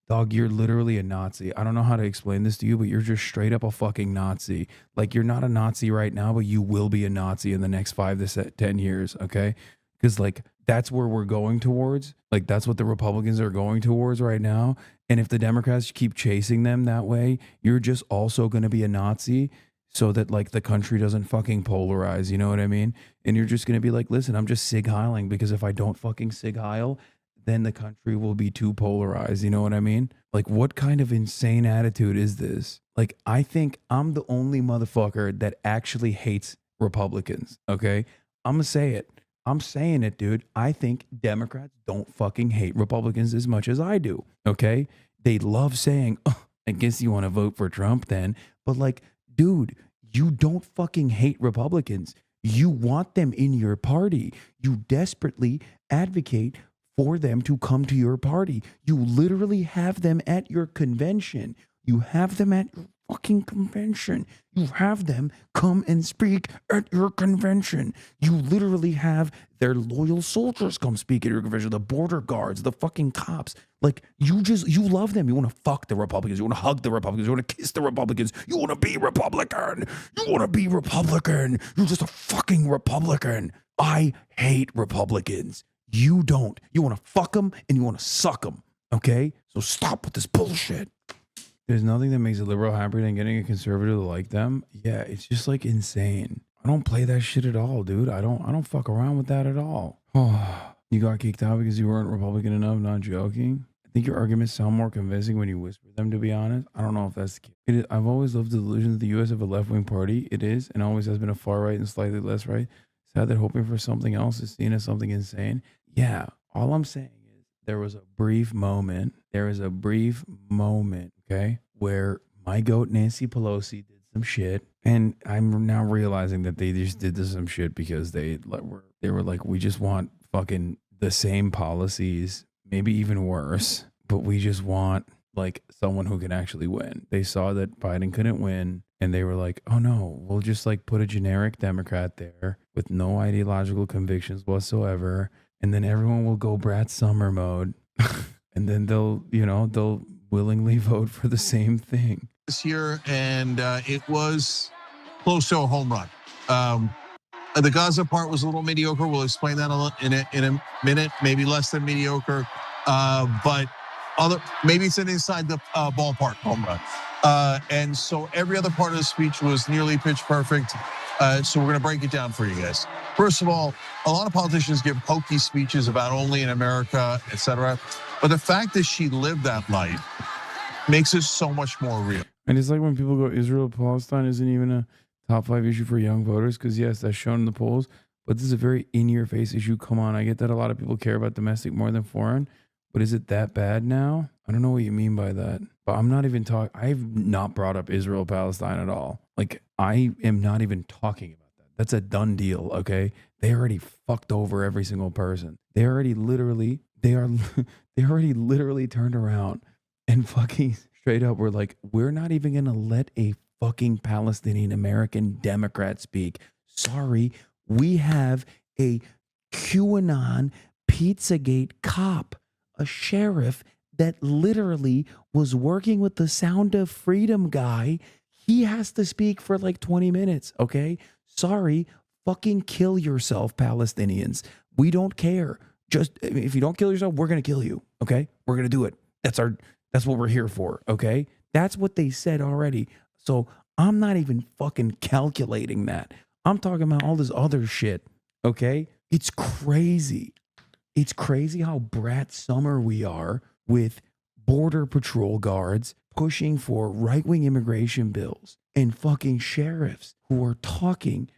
Dog, you're literally a Nazi. I don't know how to explain this to you, but you're just straight up a fucking Nazi. Like, you're not a Nazi right now, but you will be a Nazi in the next 5 to 10 years, okay? Because, like, that's where we're going towards. Like, that's what the Republicans are going towards right now. And if the Democrats keep chasing them that way, you're just also going to be a Nazi so that, like, the country doesn't fucking polarize. You know what I mean? And you're just going to be like, listen, I'm just Sig Heiling, because if I don't fucking Sig Heil, then the country will be too polarized. You know what I mean? Like, what kind of insane attitude is this? Like, I think I'm the only motherfucker that actually hates Republicans. Okay? I'm going to say it. I'm saying it, dude. I think Democrats don't fucking hate Republicans as much as I do. Okay? They love saying, oh, I guess you want to vote for Trump then. But, like, dude, you don't fucking hate Republicans. You want them in your party. You desperately advocate for them to come to your party. You literally have them at your convention. You have them at your fucking convention. You have them come and speak at your convention. You literally have their loyal soldiers come speak at your convention, the border guards, the fucking cops. Like, you love them. You want to fuck the Republicans. You want to hug the Republicans. You want to kiss the Republicans. You want to be Republican. You want to be Republican. You're just a fucking Republican. I hate Republicans. You don't. You want to fuck them and you want to suck them. Okay? So stop with this bullshit. There's nothing that makes a liberal happier than getting a conservative to like them. Yeah, it's just like insane. I don't play that shit at all, dude. I don't fuck around with that at all. Oh, you got kicked out because you weren't Republican enough, not joking. I think your arguments sound more convincing when you whisper them, to be honest. I don't know if that's the case. It is, I've always loved the delusion that the U.S. have a left-wing party. It is, and always has been a far-right and slightly less right. Sad that hoping for something else is seen as something insane. Yeah, all I'm saying is there was a brief moment, okay, where my goat Nancy Pelosi did some shit, and I'm now realizing that they just did some shit because they were like, we just want fucking the same policies, maybe even worse, but we just want like someone who can actually win. They saw that Biden couldn't win, and they were like, oh no, we'll just like put a generic Democrat there with no ideological convictions whatsoever. And then everyone will go Brad Summer mode. And then they'll willingly vote for the same thing.
This year, and it was close to a home run. The Gaza part was a little mediocre. We'll explain that in a minute, maybe less than mediocre. But maybe it's an inside the ballpark home run. And so every other part of the speech was nearly pitch perfect. So we're going to break it down for you guys. First of all, a lot of politicians give hokey speeches about only in America, etc. But the fact that she lived that life makes it so much more real.
And it's like when people go, Israel, Palestine isn't even a top 5 issue for young voters, because yes, that's shown in the polls, but this is a very in-your-face issue. Come on, I get that a lot of people care about domestic more than foreign, but is it that bad now? I don't know what you mean by that. But I'm not even talking, I've not brought up Israel, Palestine at all. Like, I am not even talking about that. That's a done deal, okay? They already fucked over every single person. They already literally turned around and fucking straight up were like, we're not even going to let a fucking Palestinian American Democrat speak. Sorry, we have a QAnon Pizzagate cop, a sheriff that literally was working with the Sound of Freedom guy. He has to speak for like 20 minutes, okay? Sorry, fucking kill yourself, Palestinians. We don't care. Just, if you don't kill yourself, we're going to kill you, okay? We're going to do it. That's what we're here for, okay? That's what they said already. So I'm not even fucking calculating that. I'm talking about all this other shit, okay? It's crazy. It's crazy how brat summer we are with border patrol guards pushing for right-wing immigration bills and fucking sheriffs who are talking,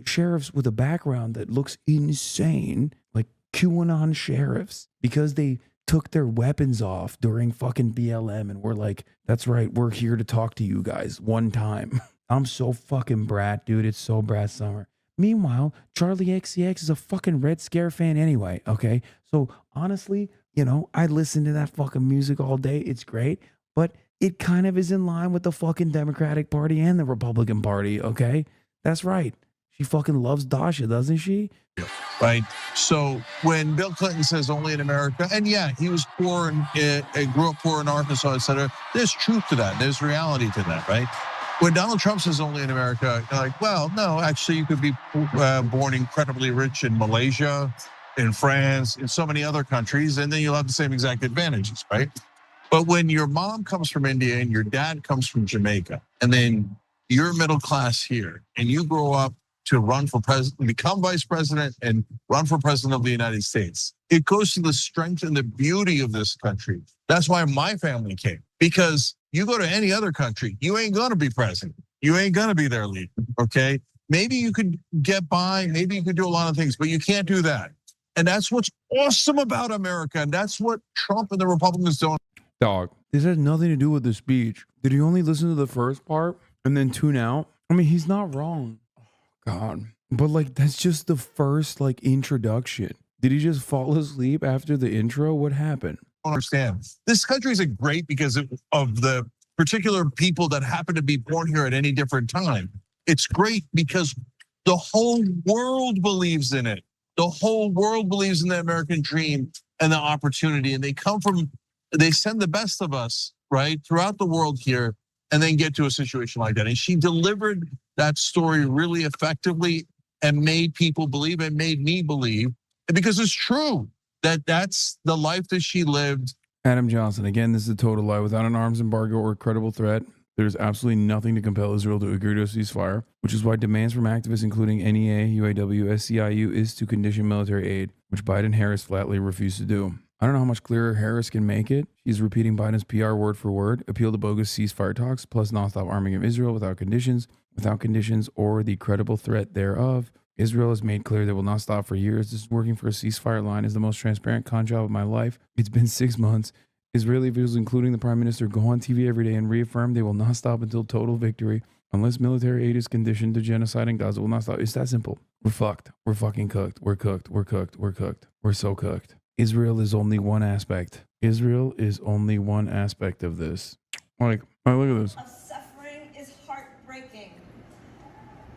sheriffs with a background that looks insane, like QAnon sheriffs, because they took their weapons off during fucking BLM and we're like, that's right, we're here to talk to you guys one time. I'm so fucking brat, dude. It's so brat summer. Meanwhile, Charlie XCX is a fucking Red Scare fan anyway, okay? So honestly, I listen to that fucking music all day. It's great, but it kind of is in line with the fucking Democratic Party and the Republican Party, okay? That's right. She fucking loves Dasha, doesn't she?
Right. So when Bill Clinton says only in America, and yeah, he was poor and grew up poor in Arkansas, etc. There's truth to that. There's reality to that, right? When Donald Trump says only in America, you're like, well, no, actually, you could be born incredibly rich in Malaysia, in France, in so many other countries, and then you'll have the same exact advantages, right? But when your mom comes from India and your dad comes from Jamaica, and then you're middle class here, and you grow up to run for president, become vice president, and run for president of the United States, it goes to the strength and the beauty of this country. That's why my family came, because you go to any other country, you ain't gonna be president. You ain't gonna be their leader, okay? Maybe you could get by, maybe you could do a lot of things, but you can't do that. And that's what's awesome about America, and that's what Trump and the Republicans don't.
Dog, this has nothing to do with the speech. Did he only listen to the first part and then tune out? I mean, he's not wrong. Oh, God. But like, that's just the first like introduction. Did he just fall asleep after the intro? What happened?
I don't understand. This country isn't great because of the particular people that happen to be born here at any different time. It's great because the whole world believes in it. The whole world believes in the American dream and the opportunity. And they send the best of us, right, throughout the world here, and then get to a situation like that. And she delivered that story really effectively and made people believe, and made me believe, because it's true that that's the life that she lived.
Adam Johnson, again, this is a total lie. Without an arms embargo or credible threat, there's absolutely nothing to compel Israel to agree to a ceasefire, which is why demands from activists including NEA, UAW, SCIU is to condition military aid, which Biden-Harris flatly refused to do. I don't know how much clearer Harris can make it. She's repeating Biden's PR word for word, appeal to bogus ceasefire talks, plus nonstop arming of Israel without conditions, or the credible threat thereof. Israel has made clear they will not stop for years. This is working for a ceasefire line is the most transparent con job of my life. It's been 6 months. Israeli officials, including the prime minister, go on TV every day and reaffirm they will not stop until total victory. Unless military aid is conditioned to genocide in Gaza, will not stop. It's that simple. We're fucked. We're fucking cooked. We're cooked. We're cooked. We're cooked. We're so cooked. Israel is only one aspect. Israel is only one aspect of this. Like, look at this.
Suffering is heartbreaking.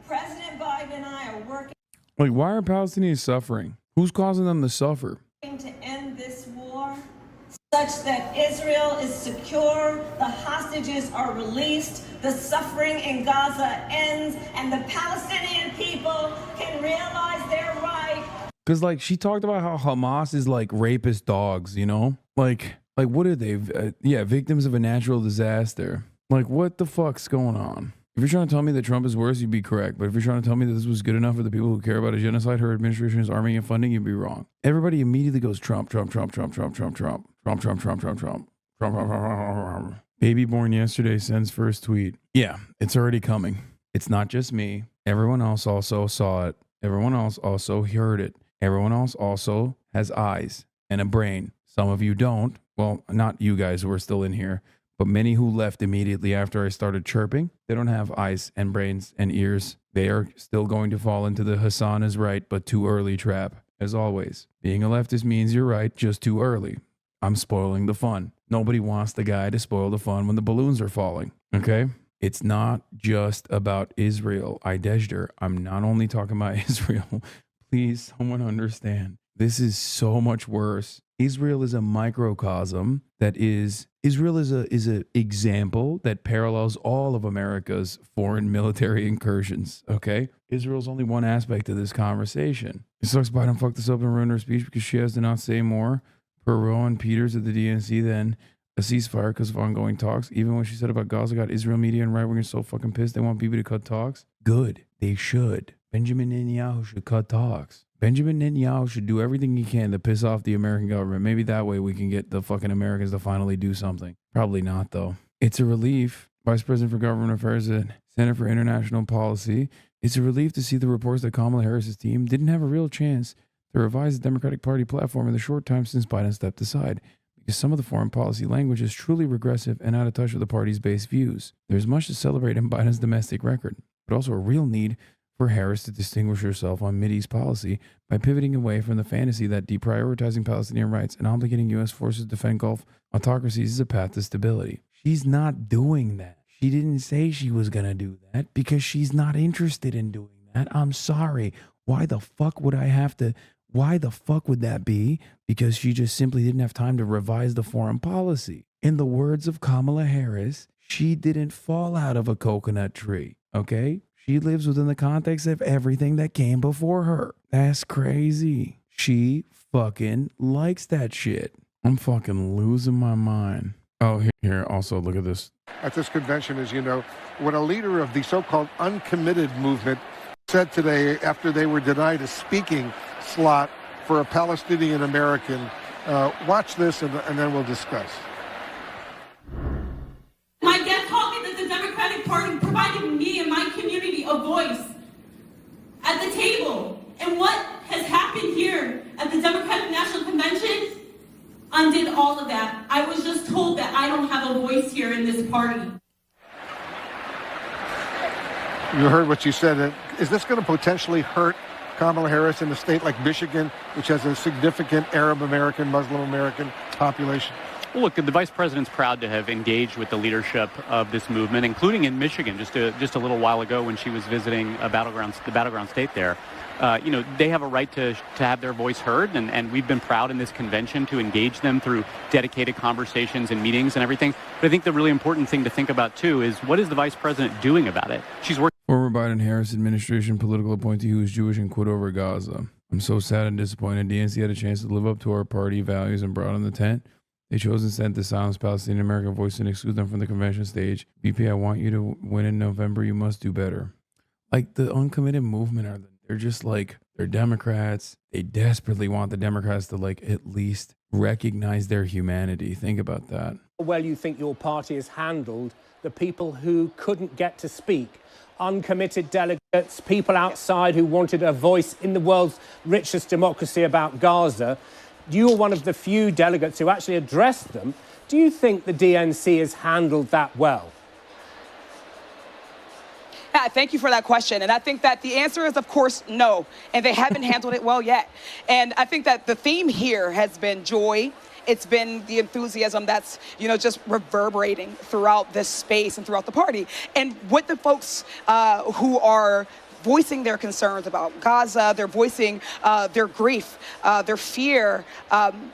President Biden and I are working.
Like, why are Palestinians suffering? Who's causing them to suffer?
To end this war such that Israel is secure, the hostages are released, the suffering in Gaza ends, and the Palestinian people can realize their right.
Because, like, she talked about how Hamas is like rapist dogs, you know? Like what are they? Victims of a natural disaster. Like, what the fuck's going on? If you're trying to tell me that Trump is worse, you'd be correct. But if you're trying to tell me that this was good enough for the people who care about a genocide her administration is arming and funding, you'd be wrong. Everybody immediately goes Trump, Trump, Trump, Trump, Trump, Trump, Trump, Trump, Trump, Trump, Trump, Trump, Trump, Trump. Baby born yesterday sends first tweet. Yeah, it's already coming. It's not just me. Everyone else also saw it. Everyone else also heard it. Everyone else also has eyes and a brain. Some of you don't. Well, not you guys who are still in here, but many who left immediately after I started chirping, they don't have eyes and brains and ears. They are still going to fall into the Hasan is right, but too early trap. As always, being a leftist means you're right just too early. I'm spoiling the fun. Nobody wants the guy to spoil the fun when the balloons are falling, okay? It's not just about Israel. I'm not only talking about Israel. Please, someone understand. This is so much worse. Israel is a microcosm Israel is a example that parallels all of America's foreign military incursions, okay? Israel's only one aspect of this conversation. It sucks Biden fucked this up and ruined her speech because she has to not say more per Rowan Peters at the DNC than a ceasefire because of ongoing talks. Even when she said about Gaza got Israel media and right-wingers so fucking pissed they want Bibi to cut talks. Good. They should. Benjamin Netanyahu should cut talks. Benjamin Netanyahu should do everything he can to piss off the American government. Maybe that way we can get the fucking Americans to finally do something. Probably not, though. It's a relief. Vice President for Government Affairs at Center for International Policy. It's a relief to see the reports that Kamala Harris's team didn't have a real chance to revise the Democratic Party platform in the short time since Biden stepped aside, because some of the foreign policy language is truly regressive and out of touch with the party's base views. There's much to celebrate in Biden's domestic record, but also a real need for Harris to distinguish herself on Mideast policy by pivoting away from the fantasy that deprioritizing Palestinian rights and obligating U.S. forces to defend Gulf autocracies is a path to stability. She's not doing that. She didn't say she was going to do that because she's not interested in doing that. I'm sorry. Why the fuck would that be? Because she just simply didn't have time to revise the foreign policy. In the words of Kamala Harris, she didn't fall out of a coconut tree, okay? She lives within the context of everything that came before her. That's crazy. She fucking likes that shit. I'm fucking losing my mind. Oh, here. Also, look at this.
At this convention, as you know, what a leader of the so-called uncommitted movement said today after they were denied a speaking slot for a Palestinian American. Watch this and then we'll discuss.
My guest told me that the Democratic Party provided me and my community a voice at the table. And what has happened here at the Democratic National Convention undid all of that. I was just told that I don't have a voice here in this party.
You heard what she said. Is this going to potentially hurt Kamala Harris in a state like Michigan, which has a significant Arab American, Muslim American population?
Well, look, the vice president's proud to have engaged with the leadership of this movement, including in Michigan just a little while ago when she was visiting the battleground state there. They have a right to have their voice heard, and we've been proud in this convention to engage them through dedicated conversations and meetings and everything. But I think the really important thing to think about, too, is what is the vice president doing about it? She's working.
Former Biden-Harris administration political appointee who is Jewish and quit over Gaza. I'm so sad and disappointed. DNC had a chance to live up to our party values and brought in the tent. They chose instead to silence Palestinian American voice and exclude them from the convention stage. BP, I want you to win in November. You must do better. Like, the uncommitted movement they're just like, they're Democrats. They desperately want the Democrats to, like, at least recognize their humanity. Think about that.
Well, you think your party has handled the people who couldn't get to speak. Uncommitted delegates, people outside who wanted a voice in the world's richest democracy about Gaza. You were one of the few delegates who actually addressed them. Do you think the DNC has handled that well?
Yeah, thank you for that question. And I think that the answer is, of course, no. And they haven't handled it well yet. And I think that the theme here has been joy. It's been the enthusiasm that's, just reverberating throughout this space and throughout the party. And with the folks who are voicing their concerns about Gaza, they're voicing their grief, their fear.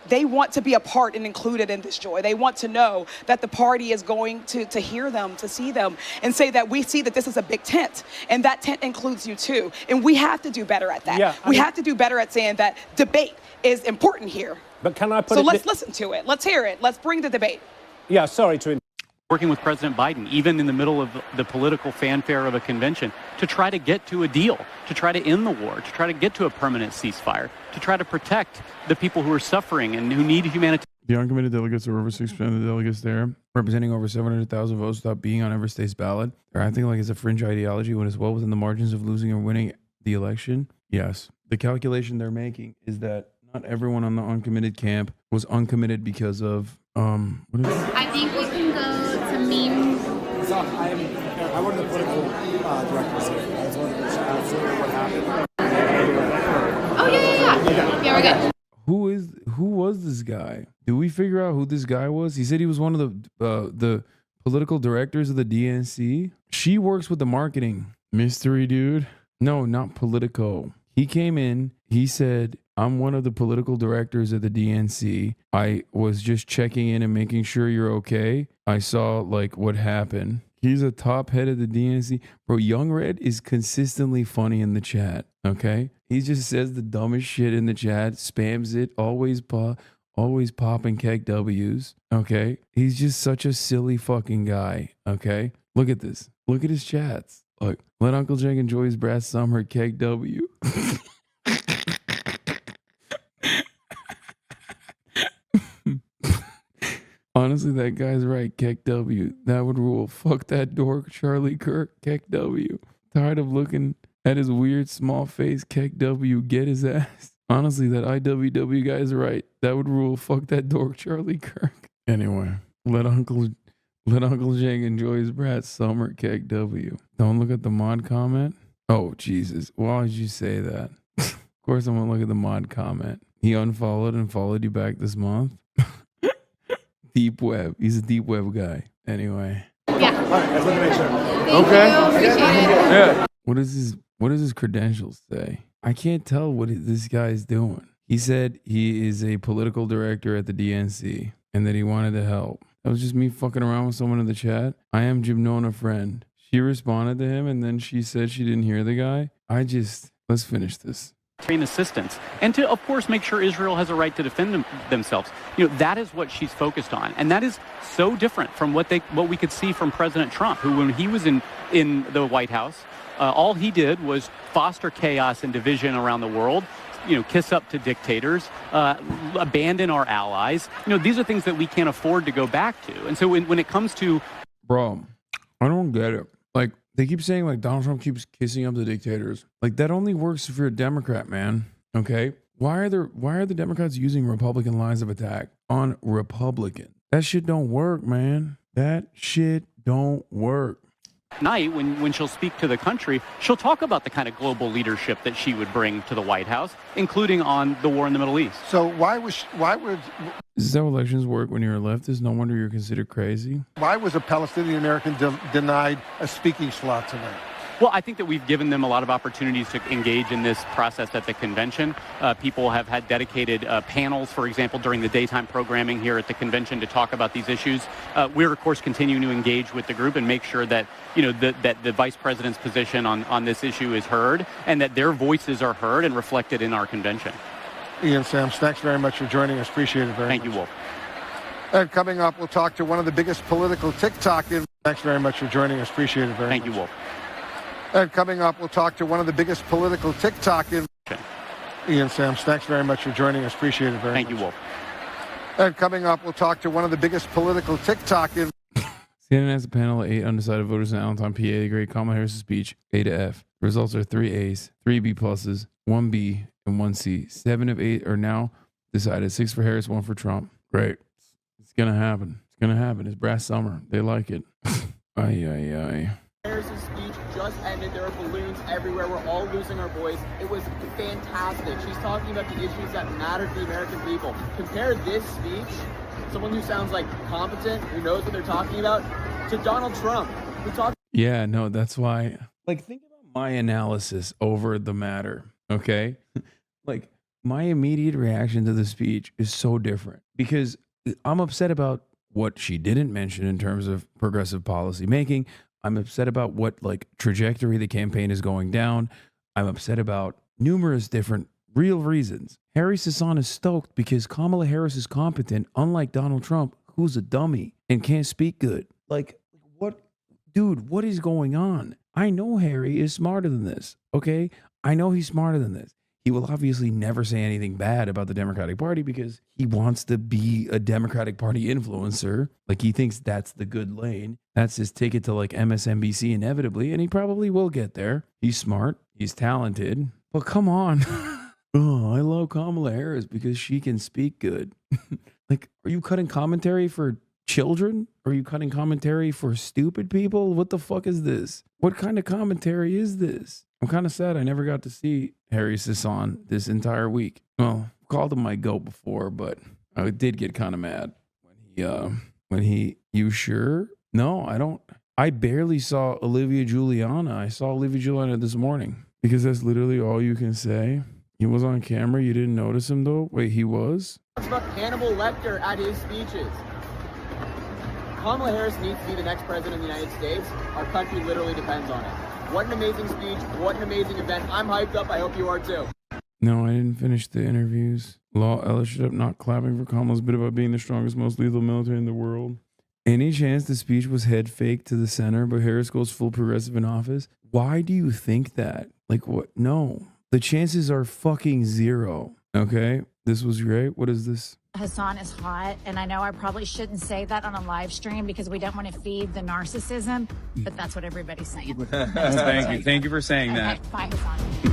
They want to be a part and included in this joy. They want to know that the party is going to hear them, to see them, and say that we see that this is a big tent, and that tent includes you too. And we have to do better at that. Yeah, we have to do better at saying that debate is important here.
But can I put
So let's listen to it. Let's hear it. Let's bring the debate.
Yeah, sorry to
working with President Biden, even in the middle of the political fanfare of a convention, to try to get to a deal, to try to end the war, to try to get to a permanent ceasefire, to try to protect the people who are suffering and who need humanitarian.
The uncommitted delegates are over 6% of the delegates there, representing over 700,000 votes without being on every state's ballot. They're acting like it's a fringe ideology when it's well within the margins of losing or winning the election. Yes. The calculation they're making is that not everyone on the uncommitted camp was uncommitted because of, what is it?
I think we can go to meme.
So I one of the political directors here. I was one of the what happened.
Oh, yeah. Yeah, we're good.
Who was this guy? Did we figure out who this guy was? He said he was one of the political directors of the DNC. She works with the marketing. Mystery dude. No, not Politico. He came in, he said, I'm one of the political directors of the DNC. I was just checking in and making sure you're okay. I saw like what happened. He's a top head of the DNC. Bro, Young Red is consistently funny in the chat, okay? He just says the dumbest shit in the chat, spams it, always popping keg W's, okay? He's just such a silly fucking guy, okay? Look at this. Look at his chats. Look, let Uncle Jake enjoy his brass summer keg W. Honestly, that guy's right. Kek W. That would rule. Fuck that dork, Charlie Kirk. Kek W. Tired of looking at his weird small face. Kek W. Get his ass. Honestly, that IWW guy's right. That would rule. Fuck that dork, Charlie Kirk. Anyway, let Uncle Jake enjoy his brat summer. Kek W. Don't look at the mod comment. Oh, Jesus. Why did you say that? Of course I'm going to look at the mod comment. He unfollowed and followed you back this month. Deep web. He's a deep web guy. Anyway.
Yeah.
All right, I just want to make sure.
Okay.
Yeah. What does his credentials say? I can't tell what this guy's doing. He said he is a political director at the DNC and that he wanted to help. That was just me fucking around with someone in the chat. I am Jim Nona friend. She responded to him and then she said she didn't hear the guy. Let's finish this.
assistance, and to, of course, make sure Israel has a right to defend themselves. That is what she's focused on, and that is so different from what we could see from President Trump, who, when he was in the White House, all he did was foster chaos and division around the world. Kiss up to dictators, abandon our allies. These are things that we can't afford to go back to. And so when it comes to...
Bro, I don't get it. Like, they keep saying, like, Donald Trump keeps kissing up the dictators. Like, that only works if you're a Democrat, man. Okay? Why are the Democrats using Republican lines of attack on Republicans? That shit don't work, man. That shit don't work.
Night, when she'll speak to the country, she'll talk about the kind of global leadership that she would bring to the White House, including on the war in the Middle East.
So why would
Is that how elections work when you're a leftist? No wonder you're considered crazy.
why was a Palestinian American denied a speaking slot tonight?
Well, I think that we've given them a lot of opportunities to engage in this process at the convention. People have had dedicated panels, for example, during the daytime programming here at the convention to talk about these issues. We're, of course, continuing to engage with the group and make sure that, that the vice president's position on this issue is heard and that their voices are heard and reflected in our convention.
Ian Sams, thanks very much for joining us. Appreciate it very much.
Thank you, Wolf.
And coming up, we'll talk to one of the biggest political TikTok. Thanks very much for joining us. Appreciate it very much.
Thank you, Wolf.
And coming up, we'll talk to one of the biggest political TikTok. Ian Sams, thanks very much for joining us. Appreciate it very much.
Thank you, Wolf.
And coming up, we'll talk to one of the biggest political TikTok.
CNN has a panel of 8 undecided voters in Allentown, PA. They grade Kamala Harris' speech A to F. The results are 3 A's, 3 B pluses, 1 B, and 1 C. 7 of 8 are now decided. 6 for Harris, 1 for Trump. Great. It's going to happen. It's going to happen. It's brass summer. They like it. Ay.
Harris's speech just ended. There are balloons everywhere. We're all losing our voice. It was fantastic. She's talking about the issues that matter to the American people. Compare this speech, someone who sounds like competent, who knows what they're talking about, to Donald Trump, who talks.
Yeah, no, that's why. Like, think about my analysis over the matter, okay? Like, my immediate reaction to the speech is so different because I'm upset about what she didn't mention in terms of progressive policy making. I'm upset about what trajectory the campaign is going down. I'm upset about numerous different real reasons. Harry Hasan is stoked because Kamala Harris is competent, unlike Donald Trump, who's a dummy and can't speak good. Like, what? Dude, what is going on? I know Harry is smarter than this, okay? I know he's smarter than this. He will obviously never say anything bad about the Democratic Party because he wants to be a Democratic Party influencer. Like, he thinks that's the good lane. That's his ticket to MSNBC inevitably, and he probably will get there. He's smart. He's talented. But come on. Oh, I love Kamala Harris because she can speak good. Are you cutting commentary for children? Are you cutting commentary for stupid people? What the fuck is this? What kind of commentary is this? I'm kind of sad I never got to see Harry Hasan this entire week. Well, called him my goat before, but I did get kind of mad when he, you sure? No, I don't. I barely saw Olivia Juliana. I saw Olivia Juliana this morning because that's literally all you can say. He was on camera. You didn't notice him though? Wait, he was?
Talks about Hannibal Lecter at his speeches. Kamala Harris needs to be the next president of the United States. Our country literally depends on it. What an amazing speech. What an amazing event. I'm hyped up. I hope you are too.
No, I didn't finish the interviews. Law Ellis shut up not clapping for Kamala's bit about being the strongest, most lethal military in the world. Any chance the speech was head fake to the center, but Harris goes full progressive in office? Why do you think that? What? No. The chances are fucking zero. Okay? This was great. What is this?
Hasan is hot, and I know I probably shouldn't say that on a live stream because we don't want to feed the narcissism, but that's what everybody's saying.
Thank you. Thank you for saying that.
Okay, bye, Hasan.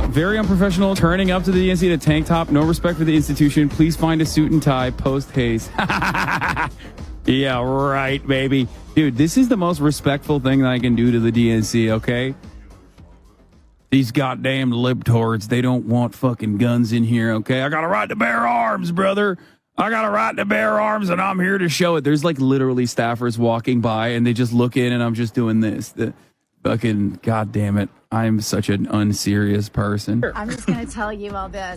Very unprofessional, turning up to the DNC in a tank top, no respect for the institution. Please find a suit and tie, post haste. Yeah, right, baby. Dude, this is the most respectful thing that I can do to the DNC, okay? These goddamn libtards, they don't want fucking guns in here, okay? I got a right to bear arms, brother. I got a right to bear arms, and I'm here to show it. There's literally staffers walking by, and they just look in, and I'm just doing this. Fucking, goddamn it. I'm such an unserious person.
I'm just going to tell you all this.